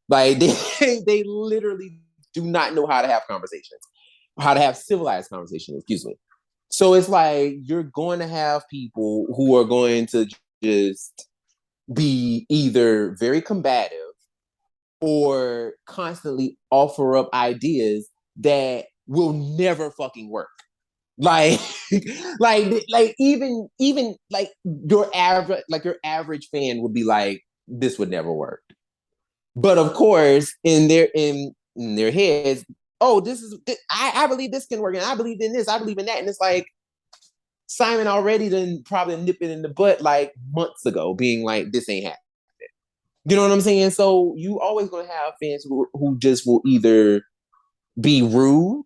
Like they literally do not know how to have conversations, how to have civilized conversations, excuse me. So it's like you're going to have people who are going to just be either very combative or constantly offer up ideas that will never fucking work. Like, even like your average fan would be like, this would never work. But of course, in their heads, oh, I believe this can work, and I believe in this, I believe in that, and it's like Simon already done probably nipped it in the butt like months ago, being like, this ain't happening. You know what I'm saying? So you always gonna have fans who just will either be rude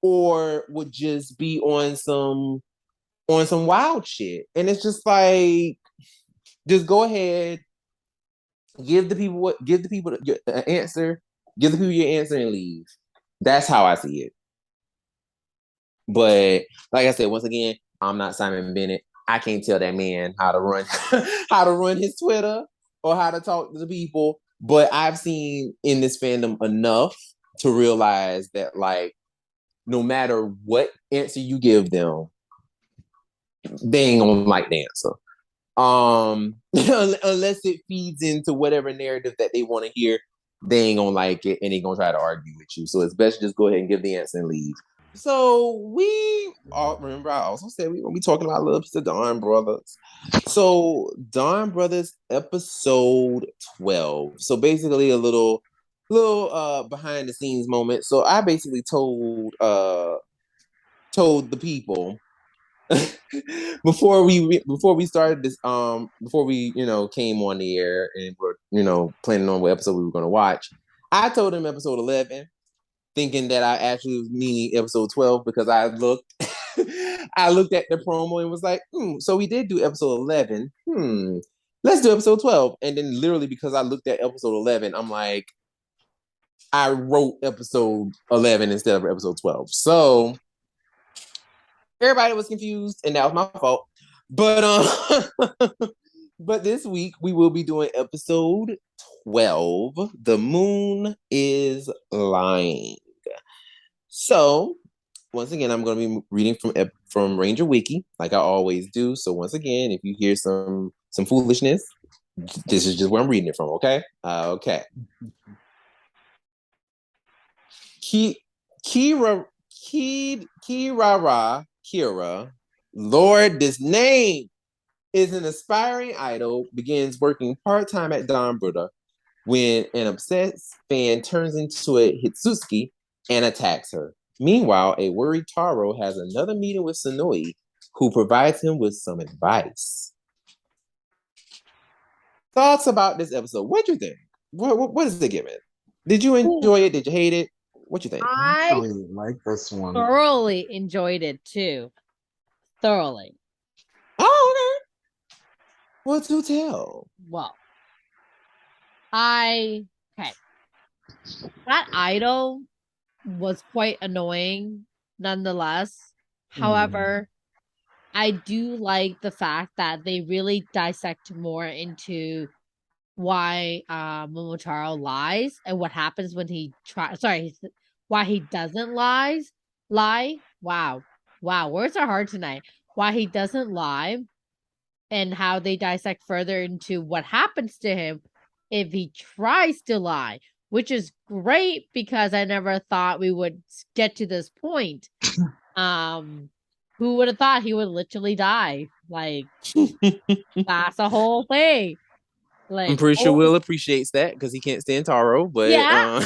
or would just be on some wild shit. And it's just like, just go ahead, give the people your answer, give the people your answer and leave. That's how I see it. But like I said, once again, I'm not Simon Bennett. I can't tell that man how to run how to run his Twitter or how to talk to the people. But I've seen in this fandom enough to realize that, like, no matter what answer you give them, they ain't gonna like the answer. Unless it feeds into whatever narrative that they want to hear, they ain't gonna like it and they gonna try to argue with you. So it's best to just go ahead and give the answer and leave. So remember I also said we're gonna be talking about a little piece of Dawn Brothers. So Dawn Brothers episode 12. So basically a little behind the scenes moment. So I basically told the people before we started this before we came on the air and we're planning on what episode we were going to watch. I told them episode 11, thinking that I actually was meaning episode 12 because I looked I looked at the promo and was like, so we did do episode 11. Let's do episode 12. And then literally because I looked at episode 11, I'm like, I wrote episode 11 instead of episode 12. So everybody was confused, and that was my fault. But but this week we will be doing episode 12. The Moon is Lying. So once again, I'm going to be reading from Ranger Wiki, like I always do. So once again, if you hear some foolishness, this is just where I'm reading it from. Okay. Okay. Ki, Kira. Lord, this name is an aspiring idol, begins working part time at Don Buddha when an obsessed fan turns into a Hitsuki and attacks her. Meanwhile, a worried Taro has another meeting with Sonoi, who provides him with some advice. Thoughts about this episode? What do you think? What is the giving? Did you enjoy it? Did you hate it? What you think? I I actually like this one. thoroughly enjoyed it too. Thoroughly. Oh, okay. What to tell? Well, okay. That idol was quite annoying nonetheless. However, I do like the fact that they really dissect more into why Momotaro lies and what happens when he why he doesn't lie. Wow. Wow, words are hard tonight. Why he doesn't lie and how they dissect further into what happens to him if he tries to lie, which is great because I never thought we would get to this point. Who would have thought he would literally die? Like that's a whole thing. I'm Like, pretty sure oh Will appreciates that because he can't stand Taro. But yeah,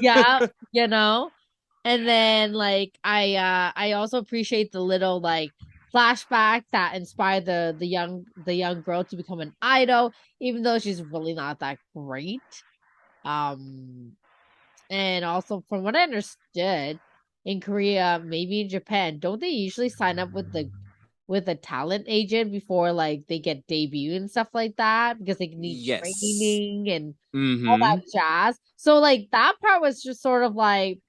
yeah, you know. And then like I also appreciate the little like flashback that inspired the young girl to become an idol, even though she's really not that great. Um and also from what I understood, in Korea, maybe in Japan, don't they usually sign up with a talent agent before like they get debut and stuff like that because they need yes. training and all Mm-hmm. that jazz. So like that part was just sort of like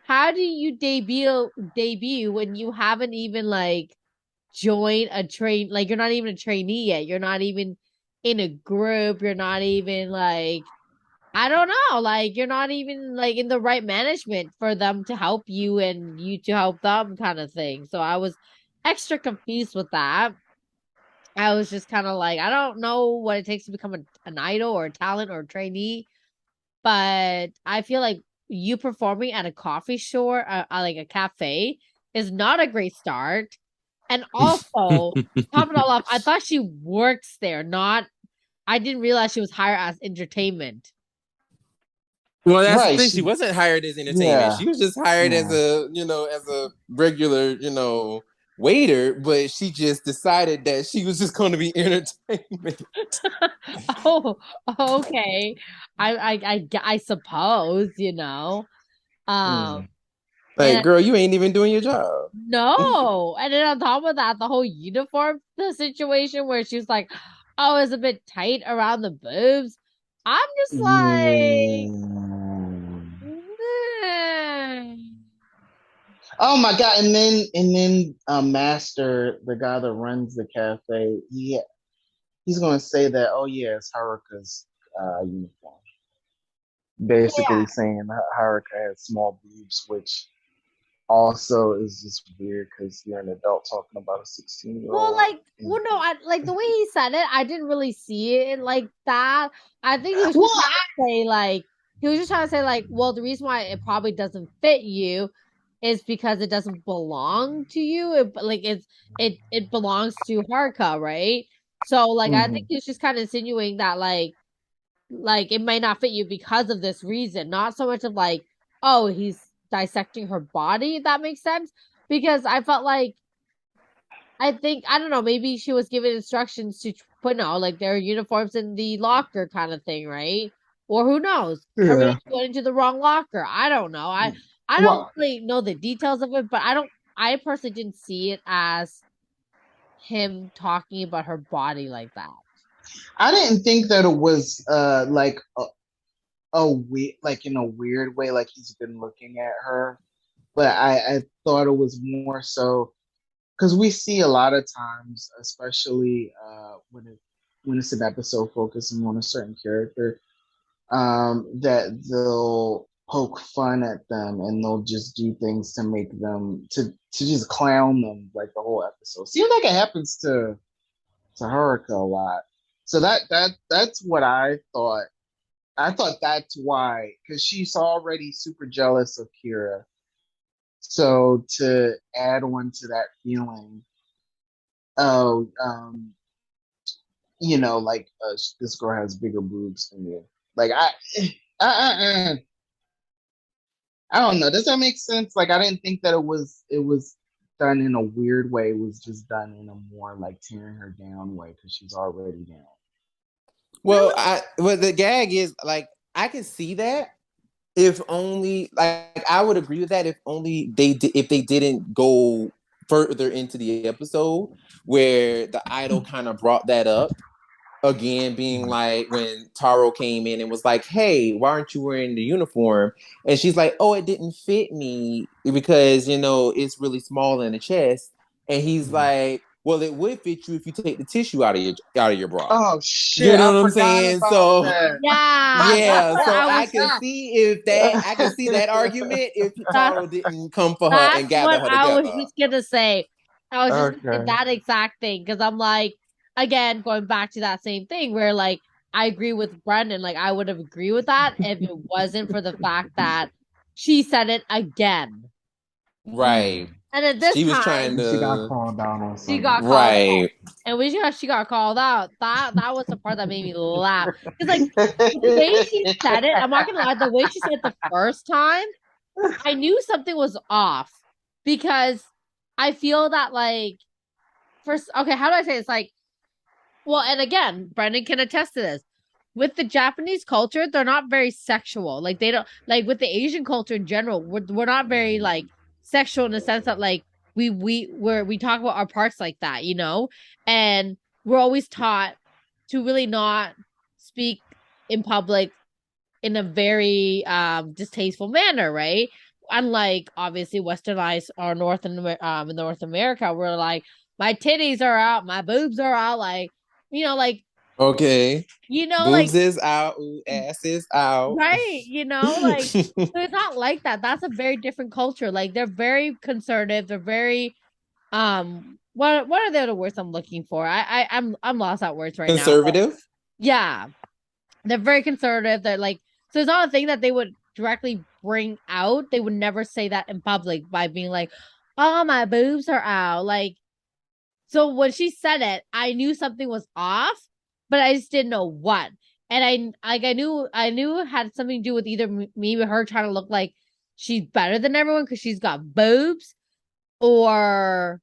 how do you debut when you haven't even like joined a train, like you're not even a trainee yet. You're not even in a group, you're not even like I don't know, like you're not even like in the right management for them to help you and you to help them kind of thing. So I was extra confused with that. I was just kind of like, I don't know what it takes to become an idol or a talent or a trainee, but I feel like you performing at a coffee store, like a cafe, is not a great start. And also, to top it all off, I thought she works there, not. I didn't realize she was hired as entertainment. Well, that's the Right. thing. She wasn't hired as entertainment. Yeah. She was just hired as Yeah. a regular, waiter. But she just decided that she was just going to be entertainment. Oh, okay. I suppose, Um, Mm. Like, and girl, you ain't even doing your job. no, and then on top of that, the whole uniform the situation where she was like, "Oh, it's a bit tight around the boobs." I'm just like, Yeah. "Meh." Oh my god! And then Master, the guy that runs the cafe, he's gonna say that. Oh yeah, it's Haruka's uniform. Yeah. Basically saying that Haruka has small boobs, which also is just weird because you're an adult talking about a 16 year Well, old. like, well, no, I like the way he said it. I didn't really see it like that. I think he was just Well, trying to say like he was just trying to say like, well, the reason why it probably doesn't fit you is because it doesn't belong to you. It belongs to Haruka, right? So like I think mhm. he was just kind of insinuating that like it might not fit you because of this reason, not so much of like, oh, he's dissecting her body, if that makes sense. Because I felt like I think I don't know. Maybe she was given instructions to put no, like their uniforms in the locker kind of thing, right? Or who knows? Or maybe Yeah. she went into the wrong locker. I don't know. I don't Well, really know the details of it, but I don't. I personally didn't see it as him talking about her body like that. I didn't think that it was like a weird, like in a weird way, like he's been looking at her. But I thought it was more so because we see a lot of times, especially when it's an episode focusing on a certain character, that poke fun at them, and they'll just do things to make them to just clown them like the whole episode. Seems like it happens to Haruka a lot. So that's what I thought. I thought that's why, because she's already super jealous of Kira. So to add on to that feeling, oh, like this girl has bigger boobs than you. Like I, I don't know. Does that make sense? Like I didn't think that it was done in a weird way. It was just done in a more like tearing her down way because she's already down. Well, the gag is like I can see that if only like I would agree with that if only if they didn't go further into the episode where the idol kind of brought that up again, being like when Taro came in and was like, "Hey, why aren't you wearing the uniform?" And she's like, "Oh, it didn't fit me because it's really small in the chest." And he's like, "Well, it would fit you if you take the tissue out of your bra." Oh shit! You know I what I'm forgot saying? about So that. Yeah, that's yeah, what so I I was. can see if that I can see that argument if That, Taro didn't come for her that's and gather what her I was together. just gonna say. I was just thinking Okay. that exact thing because I'm like, again, going back to that same thing where like I agree with Brendan. Like I would have agreed with that if it wasn't for the fact that she said it again. Right. And at this She was time, trying And she got to called out on she something. got called out. right. And when she got called out, that was the part that made me laugh. Because like the way she said it, I'm not gonna lie, the way she said it the first time, I knew something was off because I feel that like first okay, how do I say it? It's like well, and again, Brendan can attest to this. With the Japanese culture, they're not very sexual. Like they don't like with the Asian culture in general, we're not very like sexual in the sense that like we talk about our parts like that, and we're always taught to really not speak in public in a very distasteful manner, right? Unlike obviously westernized or in North America, we're like my titties are out, my boobs are out, like like Okay. like Boobs is out, ooh, ass is out. right, like so it's not like that. That's a very different culture. Like they're very conservative. They're very what are the other words I'm looking for? I'm lost at words right now. But Conservative. yeah, they're very conservative. They're like so it's not a thing that they would directly bring out. They would never say that in public by being like, "Oh, my boobs are out." Like so when she said it, I knew something was off, but I just didn't know what. And I knew it had something to do with either me or her trying to look like she's better than everyone because she's got boobs, or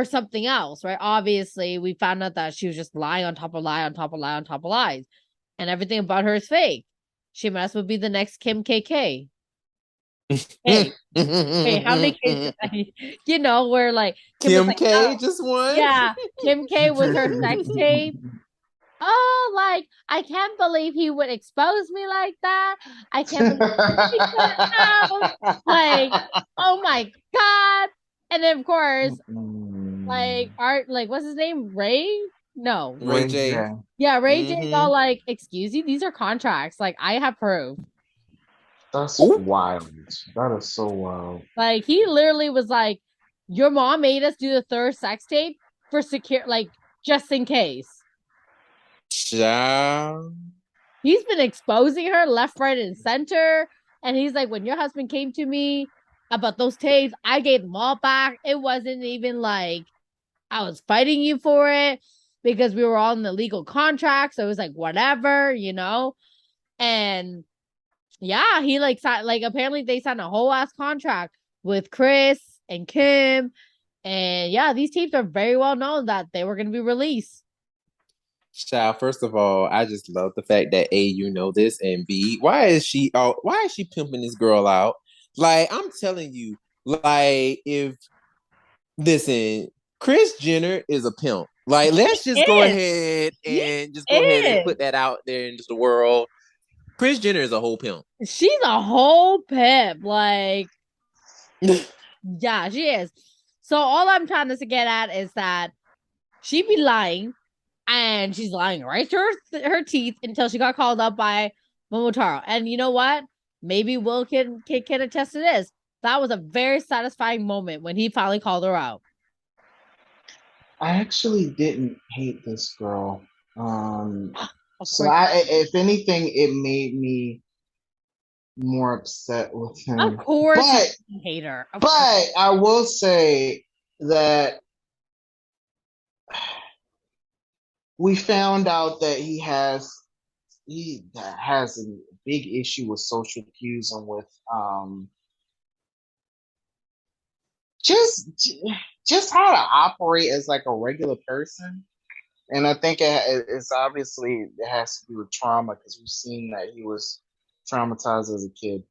something else, right? Obviously, we found out that she was just lying on top of lie on top of lie on top of lies, and everything about her is fake. She might as well be the next Kim KK. Hey, hey, how many cases? Where like Kim was Kim like, K no, just won. yeah, Kim K with her sex tape. Oh, like I can't believe he would expose me like that. I can't believe he got out. Like, oh my god! And then of course, like Art, like what's his name? Ray? No. Ray J. Yeah, Ray J's all Mm-hmm. like, excuse you, these are contracts. Like I have proof. That's Ooh. wild. That is so wild. Like he literally was like, your mom made us do the third sex tape for secure, like just in case. Child. He's been exposing her left, right, and center. And he's like, when your husband came to me about those tapes, I gave them all back. It wasn't even like I was fighting you for it because we were all in the legal contract. So it was like, whatever, And yeah, he like signed, like apparently they signed a whole ass contract with Chris and Kim. And yeah, these tapes are very well known that they were going to be released. Child, first of all, I just love the fact that A, you know this, and B, why is she pimping this girl out? Like, I'm telling you, like, listen, Kris Jenner is a pimp. Like, let's just go ahead and put that out there into the world. Kris Jenner is a whole pimp. She's a whole pimp. Like, yeah, she is. So all I'm trying to get at is that she be lying, and she's lying right to her teeth until she got called up by Momotaro. And you know what? maybe Will can attest to this. That was a very satisfying moment when he finally called her out. I actually didn't hate this girl. Of So course. if anything, it made me more upset with him. Of course, But you hate her. but I will say that we found out that he has a big issue with social cues and with just just how to operate as like a regular person. And I think it's obviously it has to do with trauma because we've seen that he was traumatized as a kid.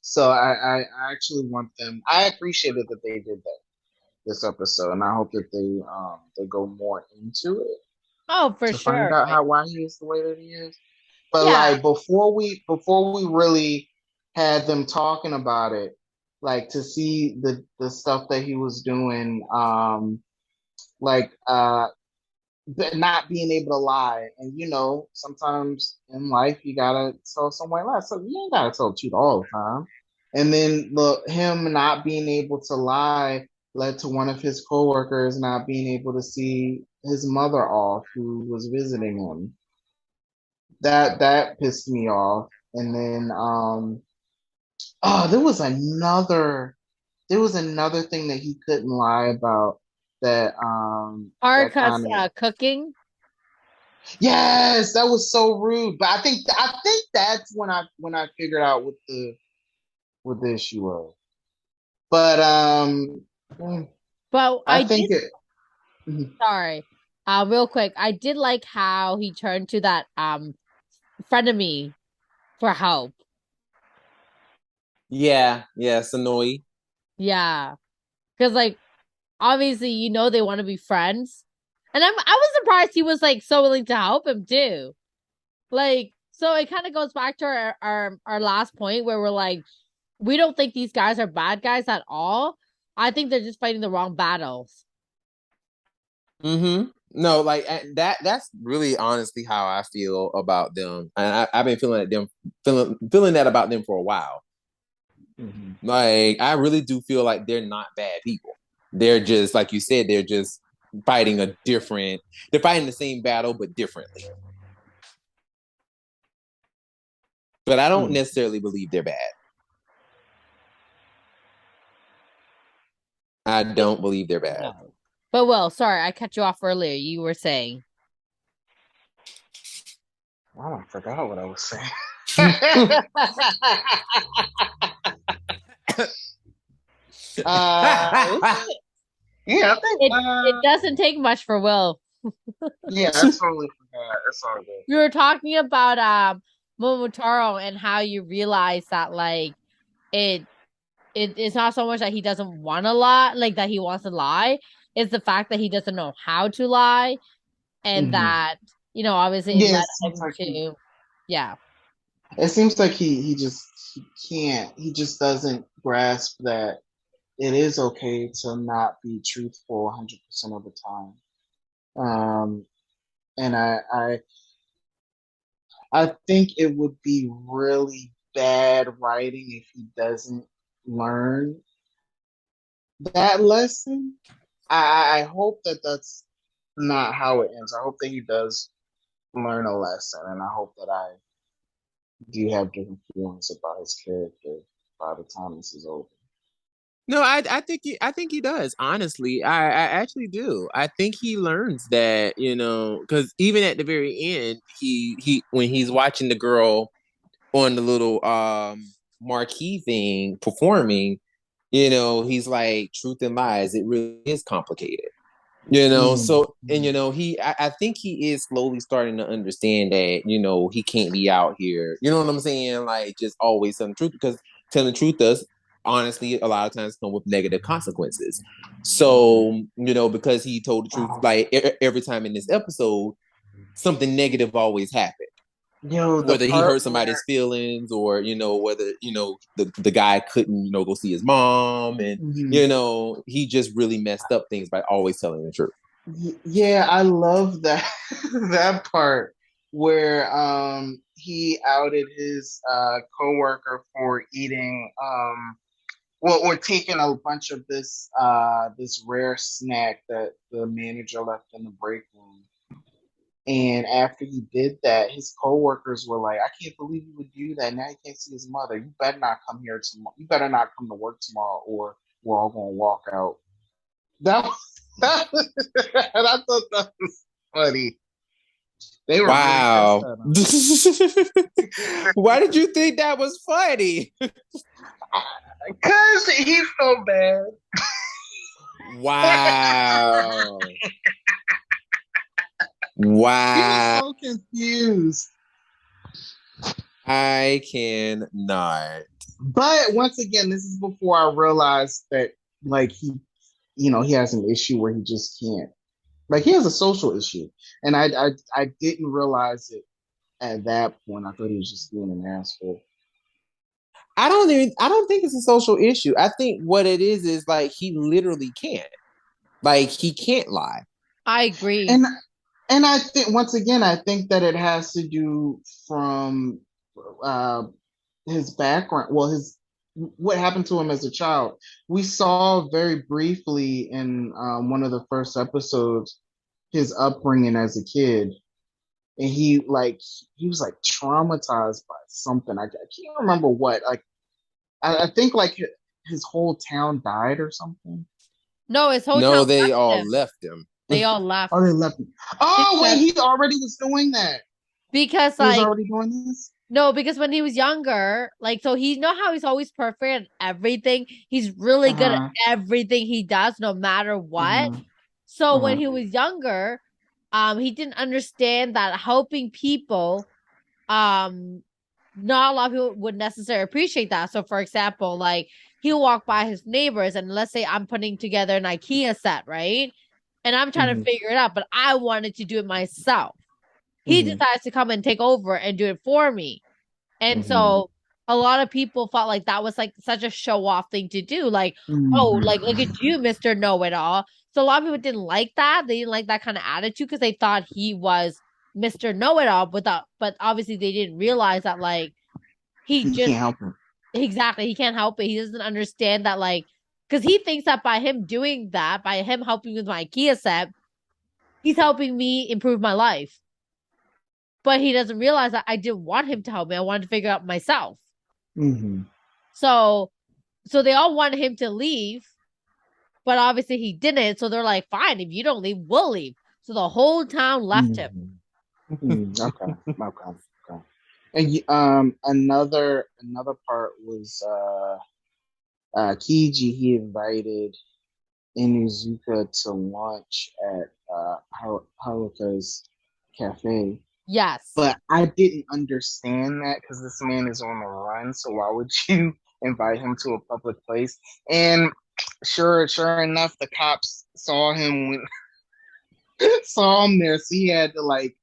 So I actually want them. I appreciated that they did that this episode, and I hope that they go more into it Oh, for to find sure. out why he is the way that he is. But Yeah. like before we really had them talking about it, like to see the stuff that he was doing, like not being able to lie, and sometimes in life you gotta tell someone lie, so you ain't gotta tell the truth all the time. And then look, him not being able to lie led to one of his coworkers not being able to see his mother off, who was visiting him. That pissed me off. And then oh, there was another thing that he couldn't lie about that that Haruka's kind of cooking. yes, that was so rude. But I think that's when I figured out what the issue was. But But I I think did. it. Mhm. Sorry, real quick. I did like how he turned to that frenemy for help. Yeah, Sonoy. Yeah, because like obviously they want to be friends, and I was surprised he was like so willing to help him too. Like, so it kind of goes back to our last point where we're like, we don't think these guys are bad guys at all. I think they're just fighting the wrong battles. Mm-hmm. No, like that's really honestly how I feel about them, and I've been feeling that about them for a while. Mm-hmm. Like I really do feel like they're not bad people. They're just like you said. They're just fighting They're fighting the same battle but differently. But I don't necessarily believe they're bad. I don't believe they're bad. No. But well, sorry, I cut you off earlier. You were saying. I forgot what I was saying. Yeah, I think it doesn't take much for Will. Yeah, I totally forgot. It's all good. You were talking about Momotaro and how you realize that like it's not so much that he doesn't want to lie, like that he wants to lie. It's the fact that he doesn't know how to lie, and that obviously it led him to yeah. It seems like he can't. He just doesn't grasp that it is okay to not be truthful 100% of the time. And I think it would be really bad writing if he doesn't learn that lesson. I hope that that's not how it ends. I hope that he does learn a lesson, and I hope that I do have different feelings about his character by the time this is over. No, I think he does. Honestly, I actually do. I think he learns that because even at the very end, he when he's watching the girl on the little marquee thing performing, he's like, truth and lies. It really is complicated. So and I think he is slowly starting to understand that he can't be out here. You know what I'm saying? Like just always telling the truth, because telling the truth does honestly a lot of times come with negative consequences. So because he told the truth, like every time in this episode, something negative always happened. Whether he hurt somebody's feelings, or whether the guy couldn't go see his mom, and he just really messed up things by always telling the truth. Yeah, I love that that part where he outed his coworker for eating well, or taking a bunch of this rare snack that the manager left in the break room. And after he did that, his coworkers were like, "I can't believe he would do that. Now he can't see his mother. You better not come here tomorrow. You better not come to work tomorrow, or we're all gonna walk out." That was, and I thought that was funny. They were really pissed Wow. at him. Why did you think that was funny? Because he's so bad. Wow. He Wow. was so confused. I cannot. But once again, this is before I realized that like he has an issue where he just can't. Like he has a social issue. And I didn't realize it at that point. I thought he was just being an asshole. I don't think it's a social issue. I think what it is like he literally can't. Like he can't lie. I agree. And I think once again, I think that it has to do from his background. Well, his what happened to him as a child. We saw very briefly in one of the first episodes his upbringing as a kid, and he was like traumatized by something. I can't remember what. Like I think like his whole town died or something. No, his whole No, town they left all him. left him. They all left. Oh, they left him. Oh, wait, Because- he already was doing that. Because He was like already doing this. no, because when he was younger, like so he know how he's always perfect at everything. He's really good at Uh-huh. everything he does, no matter what. Uh-huh. So when Uh-huh. he was younger, he didn't understand that helping people, not a lot of people would necessarily appreciate that. So for example, like he'll walk by his neighbors and let's say I'm putting together an IKEA set, right? And I'm trying to Mhm. figure it out, but I wanted to do it myself. He Mhm. decides to come and take over and do it for me. And Mhm. so a lot of people felt like that was like such a show off thing to do. Like, oh, Mhm. like look at you, Mr. Know It All. So a lot of people didn't like that. They didn't like that kind of attitude because they thought he was Mr. Know It All, but obviously they didn't realize that like he He just can't help him. exactly he can't help it. He doesn't understand that like because he thinks that by him doing that, by him helping with my IKEA set, he's helping me improve my life. But he doesn't realize that I didn't want him to help me. I wanted to figure out myself. Mhm. So they all wanted him to leave, but obviously he didn't. So they're like, fine, if you don't leave, we'll leave. So the whole town left him. Mhm. Okay. Okay. Okay. And another part was Kiji. He invited Inuzuka to lunch at Haruka's cafe. Yes. But I didn't understand that because this man is on the run. So why would you invite him to a public place? And sure enough, the cops saw him saw him there, so he had to like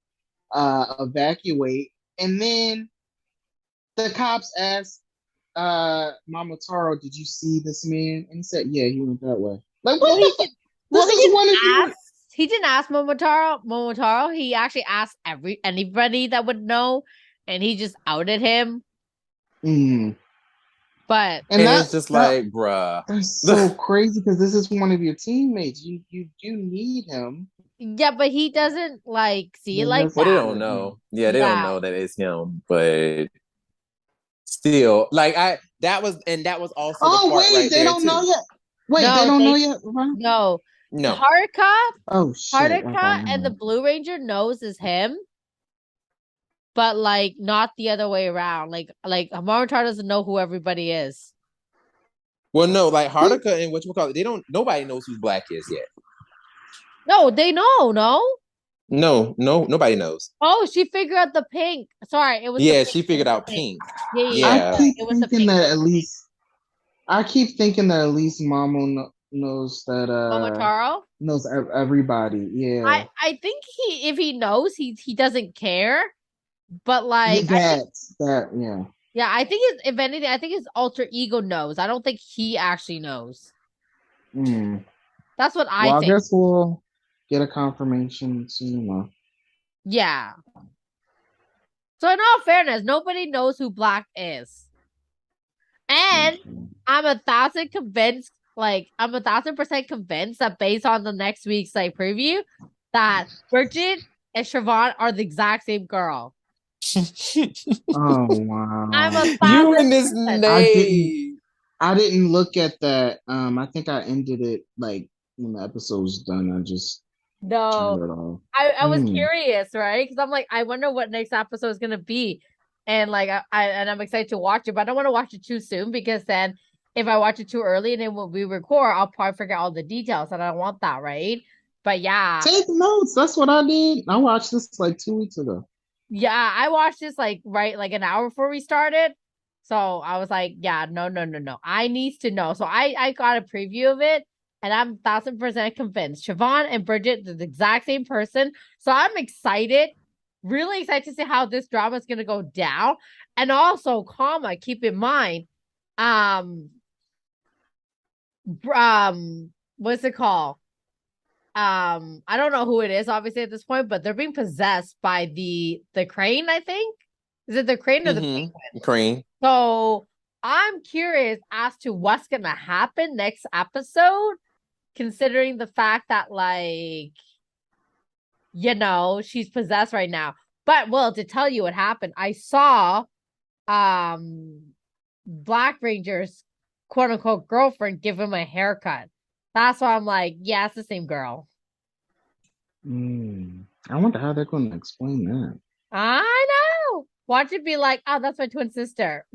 evacuate. And then the cops asked Mama Taro, "Did you see this man?" And he said, "Yeah, he went that way." Like, what Well, the fuck? This is one of you. he didn't ask Momotaro. He actually asked anybody that would know, and he just outed him. Mm. But And it's just like, bruh. that's so crazy because this is one of your teammates. You do need him. yeah, but he doesn't like see it like Well, Well, they that. don't know. Yeah, they Yeah. don't know that it's him, but still, like that was also the Oh part wait, right they there don't too. know yet. Wait, No, they don't know yet. Right? No, No, Haruka Oh shit. and the Blue Ranger knows is him, but like not the other way around. Like Momotaro doesn't know who everybody is. well, no, like Haruka and whatchamacallit, they don't. Nobody knows who Black is yet. No, they know. No. No, nobody knows. Oh, she figured out the pink. Sorry, it was. Yeah, the she pink. figured It was out the pink. Pink. Yeah. Yeah. I keep It was the thinking pink. that at least. I keep thinking that at least Mamo knows that Momotaro. knows everybody. Yeah. I think if he knows he doesn't care, but like Yeah. yeah, I think if anything, I think his alter ego knows. I don't think he actually knows. Mm. That's what I Well, I think. guess we'll get a confirmation soon enough. Yeah. So in all fairness, nobody knows who Black is. And I'm 1,000% convinced that based on the next week's like preview, that Bridget and Siobhan are the exact same girl. Oh wow. I'm a You and this 1,000%. name. I didn't look at that. I think I ended it like when the episode was done. I just No, turned it off. I was curious, right? Because I'm like, I wonder what next episode is gonna be, and like I'm excited to watch it, but I don't want to watch it too soon because then if I watch it too early and then when we record, I'll probably forget all the details, and I don't want that, right? But yeah, Take notes. That's what I did. I watched this like 2 weeks ago. yeah, I watched this like right like an hour before we started, so I was like, yeah, no, I need to know. So I got a preview of it. And I'm 1,000% convinced Siobhan and Bridget are the exact same person. So I'm excited, really excited to see how this drama is gonna go down. And also, keep in mind, um, what's it called? I don't know who it is, obviously, at this point, but they're being possessed by the crane, I think. Is it the crane or the penguin? Crane. So I'm curious as to what's gonna happen next episode, considering the fact that like she's possessed right now. But well, to tell you what happened, I saw Black Ranger's quote unquote girlfriend give him a haircut. That's why I'm like, yeah, it's the same girl. I wonder how they're going to explain that. I know. Watch it be like, oh, that's my twin sister.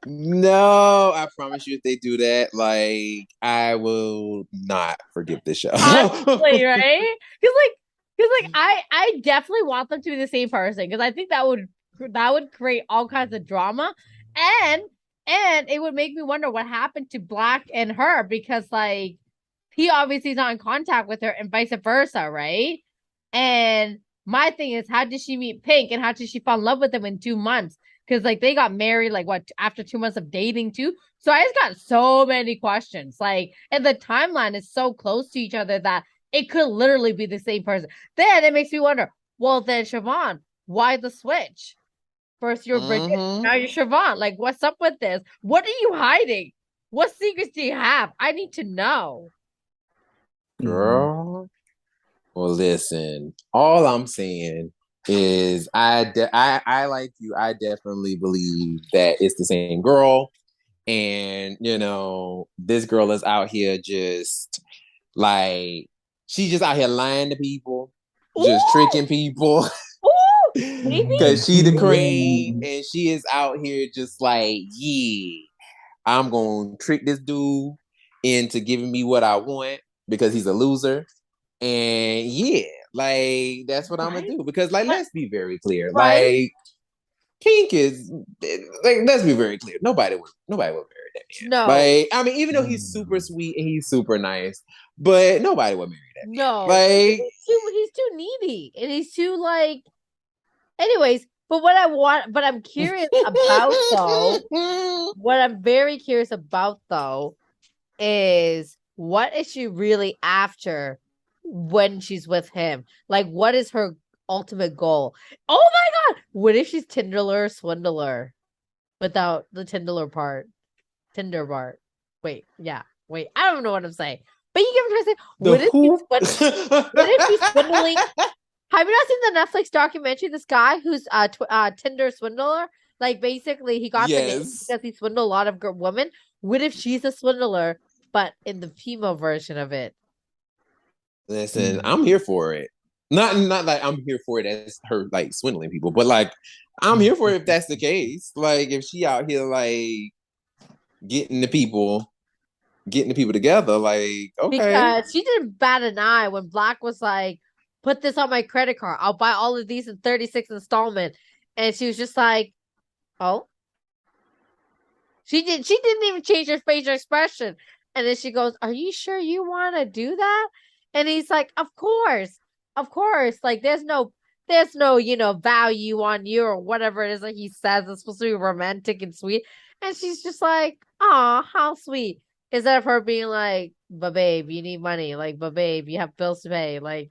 No, I promise you, if they do that, like I will not forgive this show. Honestly, right? Because I definitely want them to be the same person because I think that would create all kinds of drama, and it would make me wonder what happened to Black and her because like he obviously is not in contact with her and vice versa, right? And my thing is, how did she meet Pink and how did she fall in love with him in 2 months? Because like they got married like what after 2 months of dating too. So I just got so many questions. Like, and the timeline is so close to each other that it could literally be the same person. Then it makes me wonder, well, then Siobhan, why the switch? First you're Bridget, now you're Siobhan. Like, what's up with this? What are you hiding? What secrets do you have? I need to know. Girl. Well, listen, all I'm saying is I like you. I definitely believe that it's the same girl. And, this girl is out here just like, she's just out here lying to people, just tricking people. Because she the queen and she is out here just like, yeah, I'm going to trick this dude into giving me what I want because he's a loser. And yeah, like that's what I'm gonna do because like let's be very clear. Like Pink is like let's be very clear. Nobody would marry that man. No. Like I mean, even though he's super sweet and he's super nice, but nobody would marry that man. No. Like he's too needy and he's too like anyways, but I'm curious about though, what I'm very curious about though is what is she really after when she's with him? Like, what is her ultimate goal? Oh my god! What if she's Tinderler Swindler without the Tinderler part? Tinder part. Wait, I don't know what I'm saying. But you get what I'm trying to say. What if she's swindling? Have you not seen the Netflix documentary? This guy who's Tinder swindler, like basically he got the name because he swindled a lot of women. What if she's a swindler, but in the female version of it? Listen, I'm here for it. Not like I'm here for it as her like swindling people, but like I'm here for it if that's the case. Like if she out here like getting the people together, like okay. Because she didn't bat an eye when Black was like, put this on my credit card. I'll buy all of these in 36 installment. And she was just like, oh. She didn't even change her facial expression. And then she goes, are you sure you want to do that? And he's like, of course. Like there's no, value on you or whatever it is that he says. It's supposed to be romantic and sweet. And she's just like, aw, how sweet. Instead of her being like, but babe, you need money. Like, but babe, you have bills to pay. Like,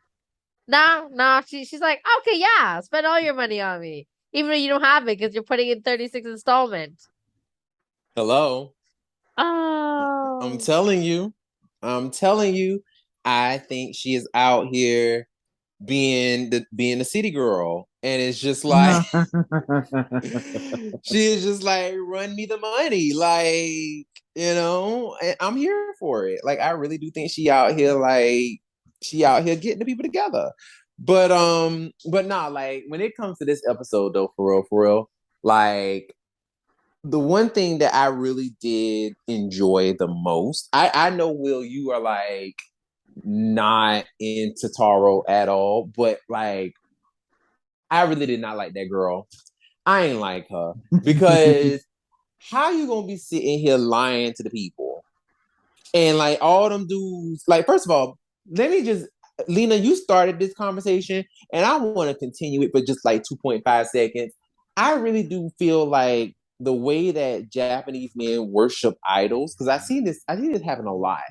No, she's like, okay, yeah, spend all your money on me, even though you don't have it because you're putting in 36 installments. Hello. I'm Oh. telling you. I'm telling you. I think she is out here being the city girl, and it's just like she is just like, run me the money, like, I'm here for it. Like, I really do think she out here getting the people together. But nah, like, when it comes to this episode though, for real, like, the one thing that I really did enjoy the most, I know, Will, you are like not into Taro at all, but like, I really did not like that girl. I ain't like her because how you gonna be sitting here lying to the people and like all them dudes? Like, first of all, let me just, Lena, you started this conversation, and I want to continue it for just like 2.5 seconds. I really do feel like the way that Japanese men worship idols, because I see this happen a lot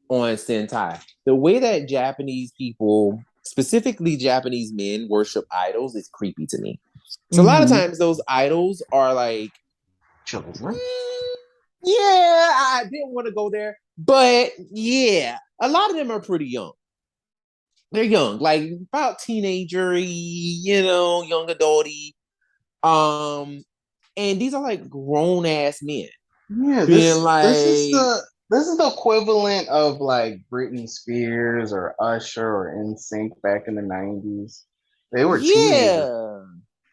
on Sentai. The way that Japanese people, specifically Japanese men, worship idols is creepy to me. So a lot of times those idols are like, children. Yeah, I didn't want to go there, but yeah, a lot of them are pretty young. They're young, like about teenager-y, young adulty. Um, and these are like grown ass men Yeah, being this is like, the equivalent of like Britney Spears or Usher or NSYNC back in the 90s. They were teenagers,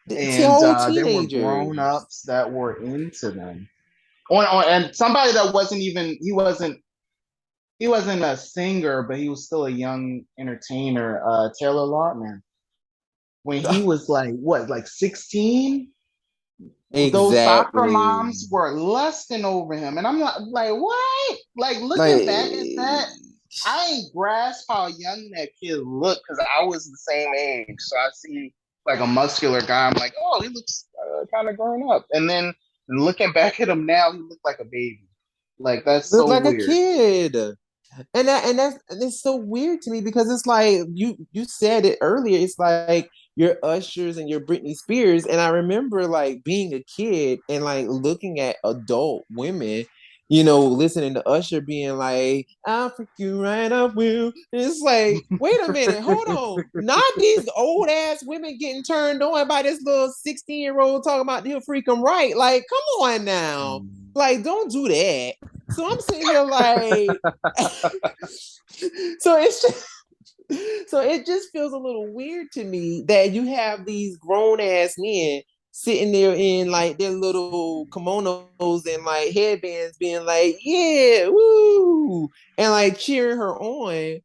yeah, and whole there were grown teenagers. ups that were into them. And somebody that wasn't even he wasn't a singer, but he was still a young entertainer. Taylor Lautner, when he was like what, like 16, those soccer Exactly. moms were lusting over him, and I'm like, what? Like, looking back at Like, that, I ain't grasp how young that kid looked because I was the same age. So I see like a muscular guy. I'm like, oh, he looks kind of grown up. And then looking back at him now, he looked like a baby. Like, that's look so like a weird. kid. And it's so weird to me because it's like you said it earlier. It's like your Ushers and your Britney Spears, and I remember like being a kid and like looking at adult women, listening to Usher being like, "I'll freak you right up, Will." And it's like, wait a minute, hold on, not these old ass women getting turned on by this little 16-year-old talking about he'll freak them right. Like, come on now, like, don't do that. So I'm sitting here like, so it's just, so it just feels a little weird to me that you have these grown ass men sitting there in like their little kimonos and like headbands, being like, yeah, woo, and like cheering her on.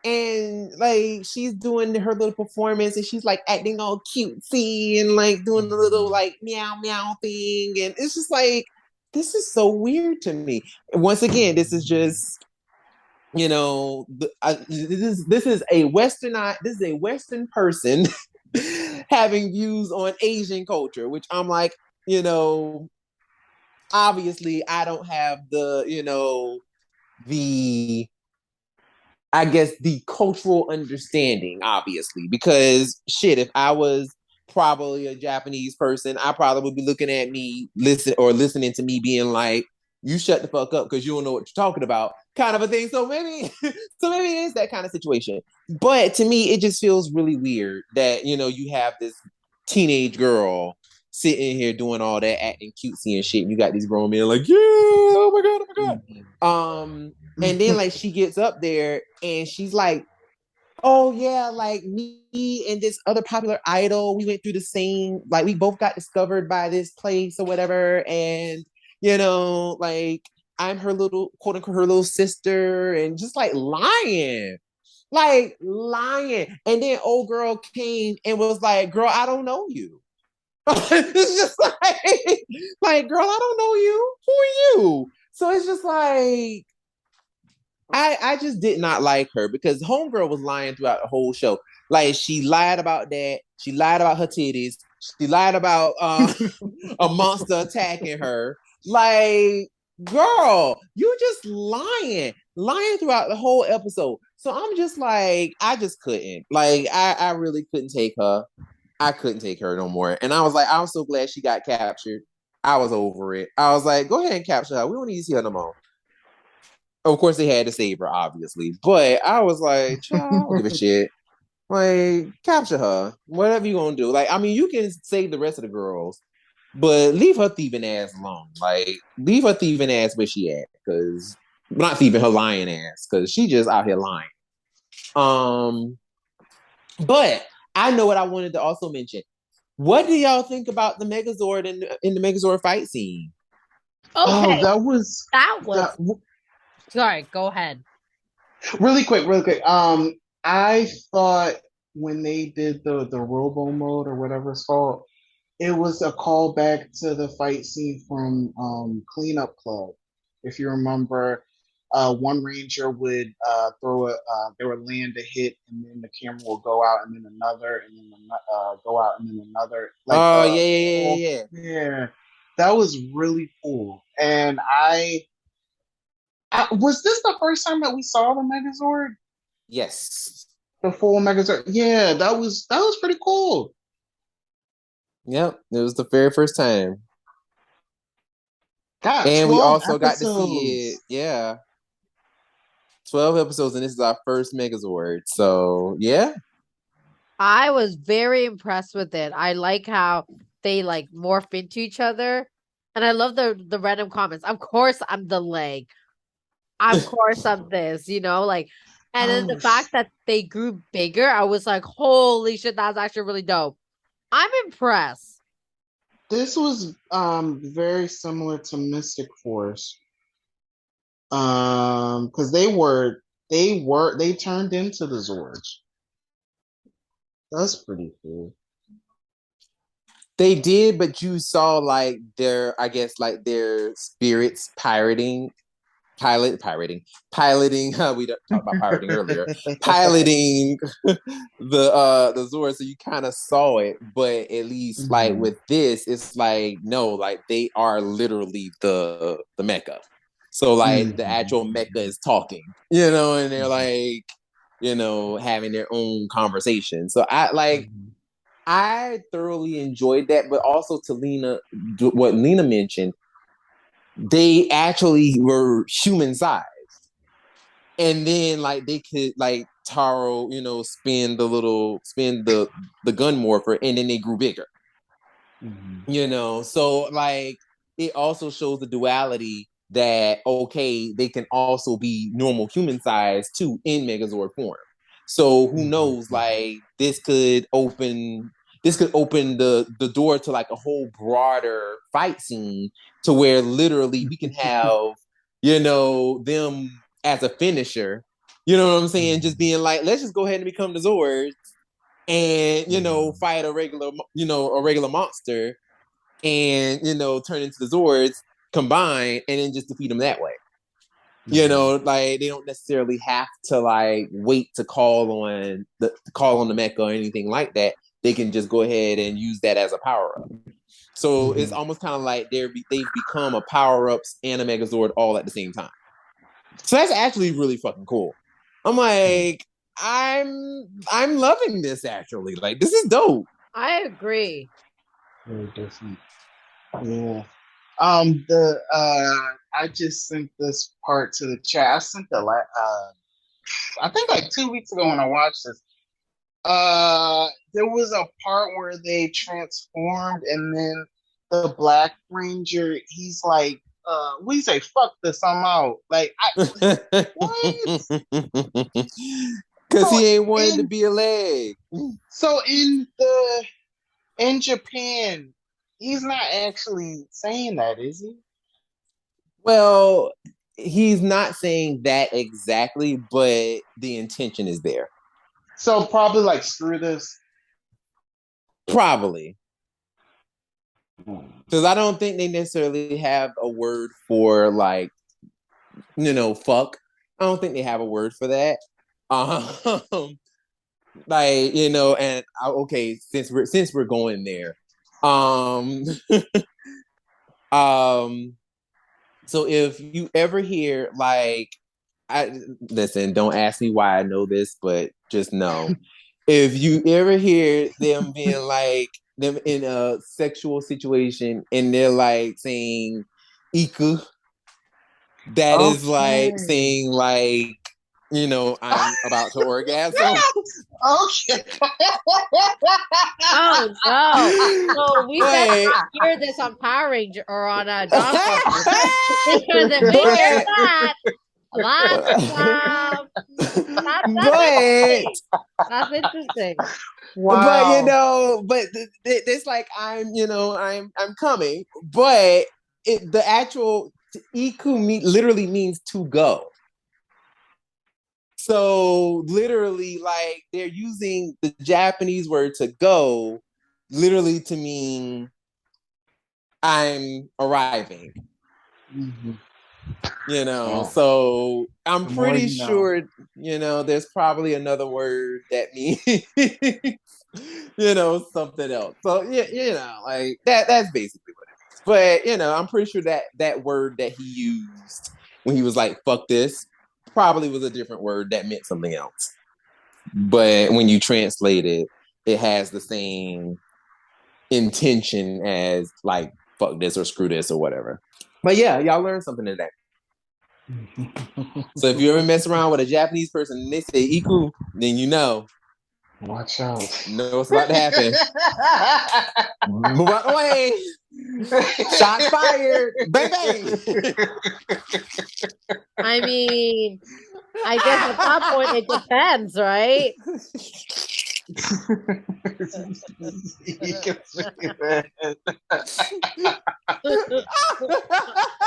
And like she's doing her little performance and she's like acting all cutesy and like doing the little like meow meow thing. And it's just like, this is so weird to me. Once again, this is just, this is a Western person having views on Asian culture, which I'm like, you know, obviously I don't have the I guess the cultural understanding, obviously, because shit, if I was probably a Japanese person, I probably would be looking at me, listening to me being like, "You shut the fuck up because you don't know what you're talking about," kind of a thing. So maybe, so maybe it is that kind of situation. But to me, it just feels really weird that you have this teenage girl sitting here doing all that, acting cutesy and shit. And you got these grown men like, "Yeah, oh my god, oh my god." And then like she gets up there and she's like, "Oh yeah, like me and this other popular idol, we went through the same, like we both got discovered by this place or whatever, and like I'm her little quote unquote her little sister," and just like lying. And then old girl came and was like, "Girl, I don't know you." It's just like, girl, I don't know you. Who are you? So it's just like, I just did not like her because Homegirl was lying throughout the whole show. Like, she lied about that. She lied about her titties. She lied about a monster attacking her. Like, girl, you just lying throughout the whole episode. So I'm just like, I just couldn't. Like, I really couldn't take her. I couldn't take her no more. And I was like, I was so glad she got captured. I was over it. I was like, go ahead and capture her. We don't need to see her no more. Of course, they had to save her, obviously. But I was like, child, I don't give a shit. Like, capture her. Whatever you gonna do. Like, I mean, you can save the rest of the girls, but leave her thieving ass alone. Like, leave her thieving ass where she at. Cause not thieving, her lying ass. Cause she just out here lying. Um, but I know what I wanted to also mention. What do y'all think about the Megazord in the Megazord fight scene? Oh, Okay, that was that was. that. Sorry, go ahead. Really quick, really quick. I thought when they did the Robo mode or whatever it's called, it was a callback to the fight scene from Cleanup Club. If you remember, one ranger would throw they would land a hit, and then the camera will go out, and then another, and then go out, and then another. Like Oh the yeah, yeah, yeah, whole, yeah, yeah. yeah, that was really cool. And was this the first time that we saw the Megazord? Yes. The full Megazord. Yeah, that was pretty cool. Yep. It was the very first time. God, And we 12 also got to see it. episodes. Yeah. 12 episodes, and this is our first Megazord. So yeah. I was very impressed with it. I like how they like morph into each other. And I love the random comments. Of course I'm the leg. Of course I'm this, like and then the Oh, fact that they grew bigger, I was like, holy shit, that's actually really dope. I'm impressed. this was very similar to Mystic Force. Because they turned into the Zords. That's pretty cool. They did, but you saw like their, I guess, like their spirits piloting. We talked about pirating earlier. Piloting the Zord, so you kind of saw it, but at least like Mhm. with this, it's like no, like they are literally the mecha. So like the Mhm. actual mecha is talking, and they're Mhm. like, having their own conversation. So I thoroughly enjoyed that, but also to what Lena mentioned, they actually were human sized. And then like they could like Taro, spin the gun morpher, and then they grew bigger. Mhm. So like it also shows the duality that okay, they can also be normal human size too in Megazord form. So who Mhm. knows? Like this could open the door to like a whole broader fight scene to where literally we can have them as a finisher. You know what I'm saying? Just Mhm. being like, let's just go ahead and become the Zords and Mhm. fight a regular monster and turn into the Zords combined and then just defeat them that way. Mhm. Like they don't necessarily have to like wait to call on the mecha or anything like that. They can just go ahead and use that as a power up. So it's Mhm. almost kind of like they've become a power ups and a Megazord all at the same time. So that's actually really fucking cool. I'm Mhm. like, I'm loving this actually. Like this is dope. I agree. Very different. Yeah. The I just sent this part to the chat. I sent I think like 2 weeks ago when I watched this. There was a part where they transformed, and then the Black Ranger, he's like, we say, fuck this, I'm out. Like, what? Cause So he ain't wanted to in be a leg. so in Japan, he's not actually saying that, is he? Well, he's not saying that exactly, but the intention is there. So probably like screw this. Probably. Hmm. Because I don't think they necessarily have a word for like, fuck. I don't think they have a word for that. Um, like, and okay, since we're going there, um, um, so if you ever hear like I listen, don't ask me why I know this, but just know if you ever hear them being like them in a sexual situation and they're like saying iku, that is like Okay. saying like, I'm about to orgasm. Okay. Oh no! So we better But not hear this on Power Ranger or on Ghostbusters because if they hear but that, that's but interesting. That's interesting. but Wow. it's like I'm coming, but the actual iku literally means to go. So literally, like they're using the Japanese word to go, literally to mean I'm arriving. Mhm. So Oh, I'm the more pretty you know. sure, there's probably another word that means, something else. So yeah, like that's basically what it is. But I'm pretty sure that word that he used when he was like, fuck this, probably was a different word that meant something else. But when you translate it, it has the same intention as like fuck this or screw this or whatever. But yeah, y'all learned something today. So if you ever mess around with a Japanese person and they say iku, then Watch out. know what's about to happen. Move out the way. Shots fired. Bang bang. I mean, I guess at that point it depends, right? You can see that.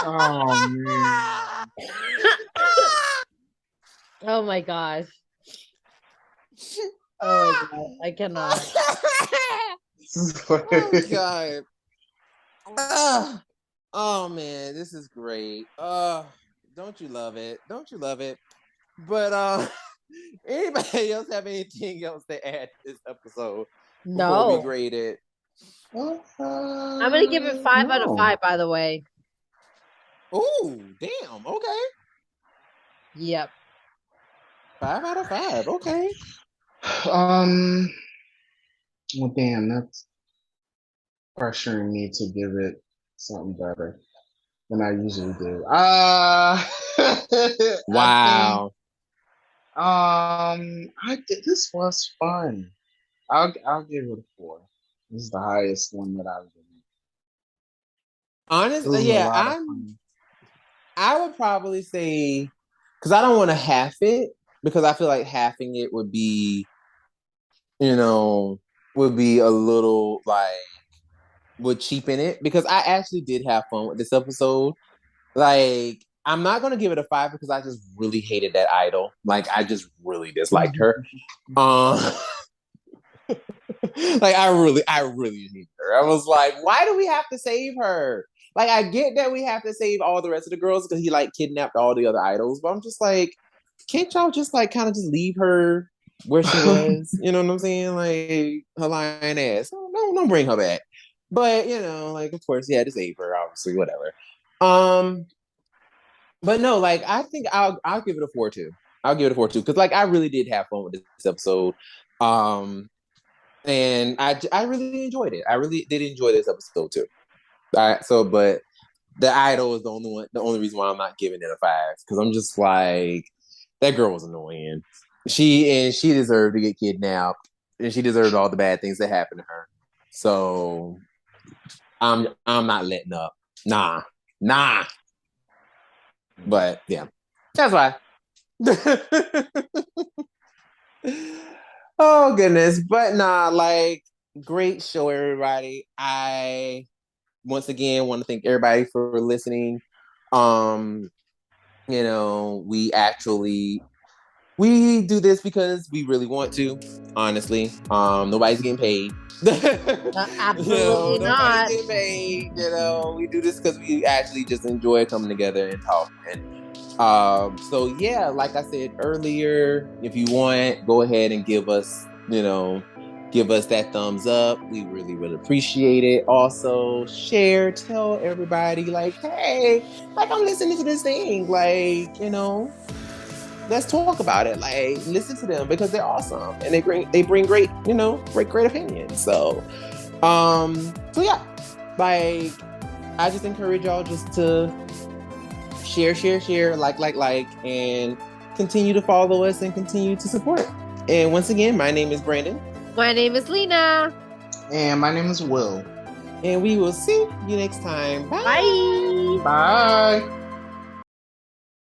Oh man. Oh my gosh. Oh my god. I cannot. Oh god. Oh man, this is great. Don't you love it? Don't you love it? But anybody else have anything else to add to this episode before we No. grade it? I'm gonna give it 5 out of 5, by the way. Oh, damn. Okay. Yep. 5 out of 5. Okay. Well, damn, that's pressuring me to give it something better than I usually do. I think Wow. this was fun. I'll give it a 4. This is the highest one that I've given. It Honestly, was a yeah, lot of fun. I would probably say, because I don't want to half it, because I feel like halving it would be, would be a little like, would cheapen it, because I actually did have fun with this episode. Like, I'm not gonna give it a 5 because I just really hated that idol. Like, I just really disliked her. Like, I really hate her. I was like, why do we have to save her? Like, I get that we have to save all the rest of the girls because he like kidnapped all the other idols, but I'm just like, can't y'all just like kind of just leave her where she was? You know what I'm saying? Like her lying ass. Don't bring her back. But like of course he had to save her, obviously, whatever. But no, like I think I'll give it a 4 too. I'll give it a 4 too because like I really did have fun with this episode. And I really enjoyed it. I really did enjoy this episode too. But the idol is the only reason why I'm not giving it a 5 because I'm just like that girl was annoying. She deserved to get kidnapped, and she deserved all the bad things that happened to her. So I'm not letting up. Nah. But yeah, that's why. Oh goodness, but nah, like great show, everybody. I once again want to thank everybody for listening. Um, we do this because we really want to, honestly. Nobody's getting paid. Absolutely Nobody's not. getting paid. We do this because we actually just enjoy coming together and talking. So yeah, like I said earlier, if you want, go ahead and give us that thumbs up. We really, really appreciate it. Also, share, tell everybody, like, hey, like I'm listening to this thing. Like, let's talk about it. Like, listen to them because they're awesome and they bring great, great opinions. So yeah, like, I just encourage y'all just to share, like, and continue to follow us and continue to support. And once again, my name is Brandon. My name is Lena. And my name is Will. And we will see you next time. Bye. Bye. Bye.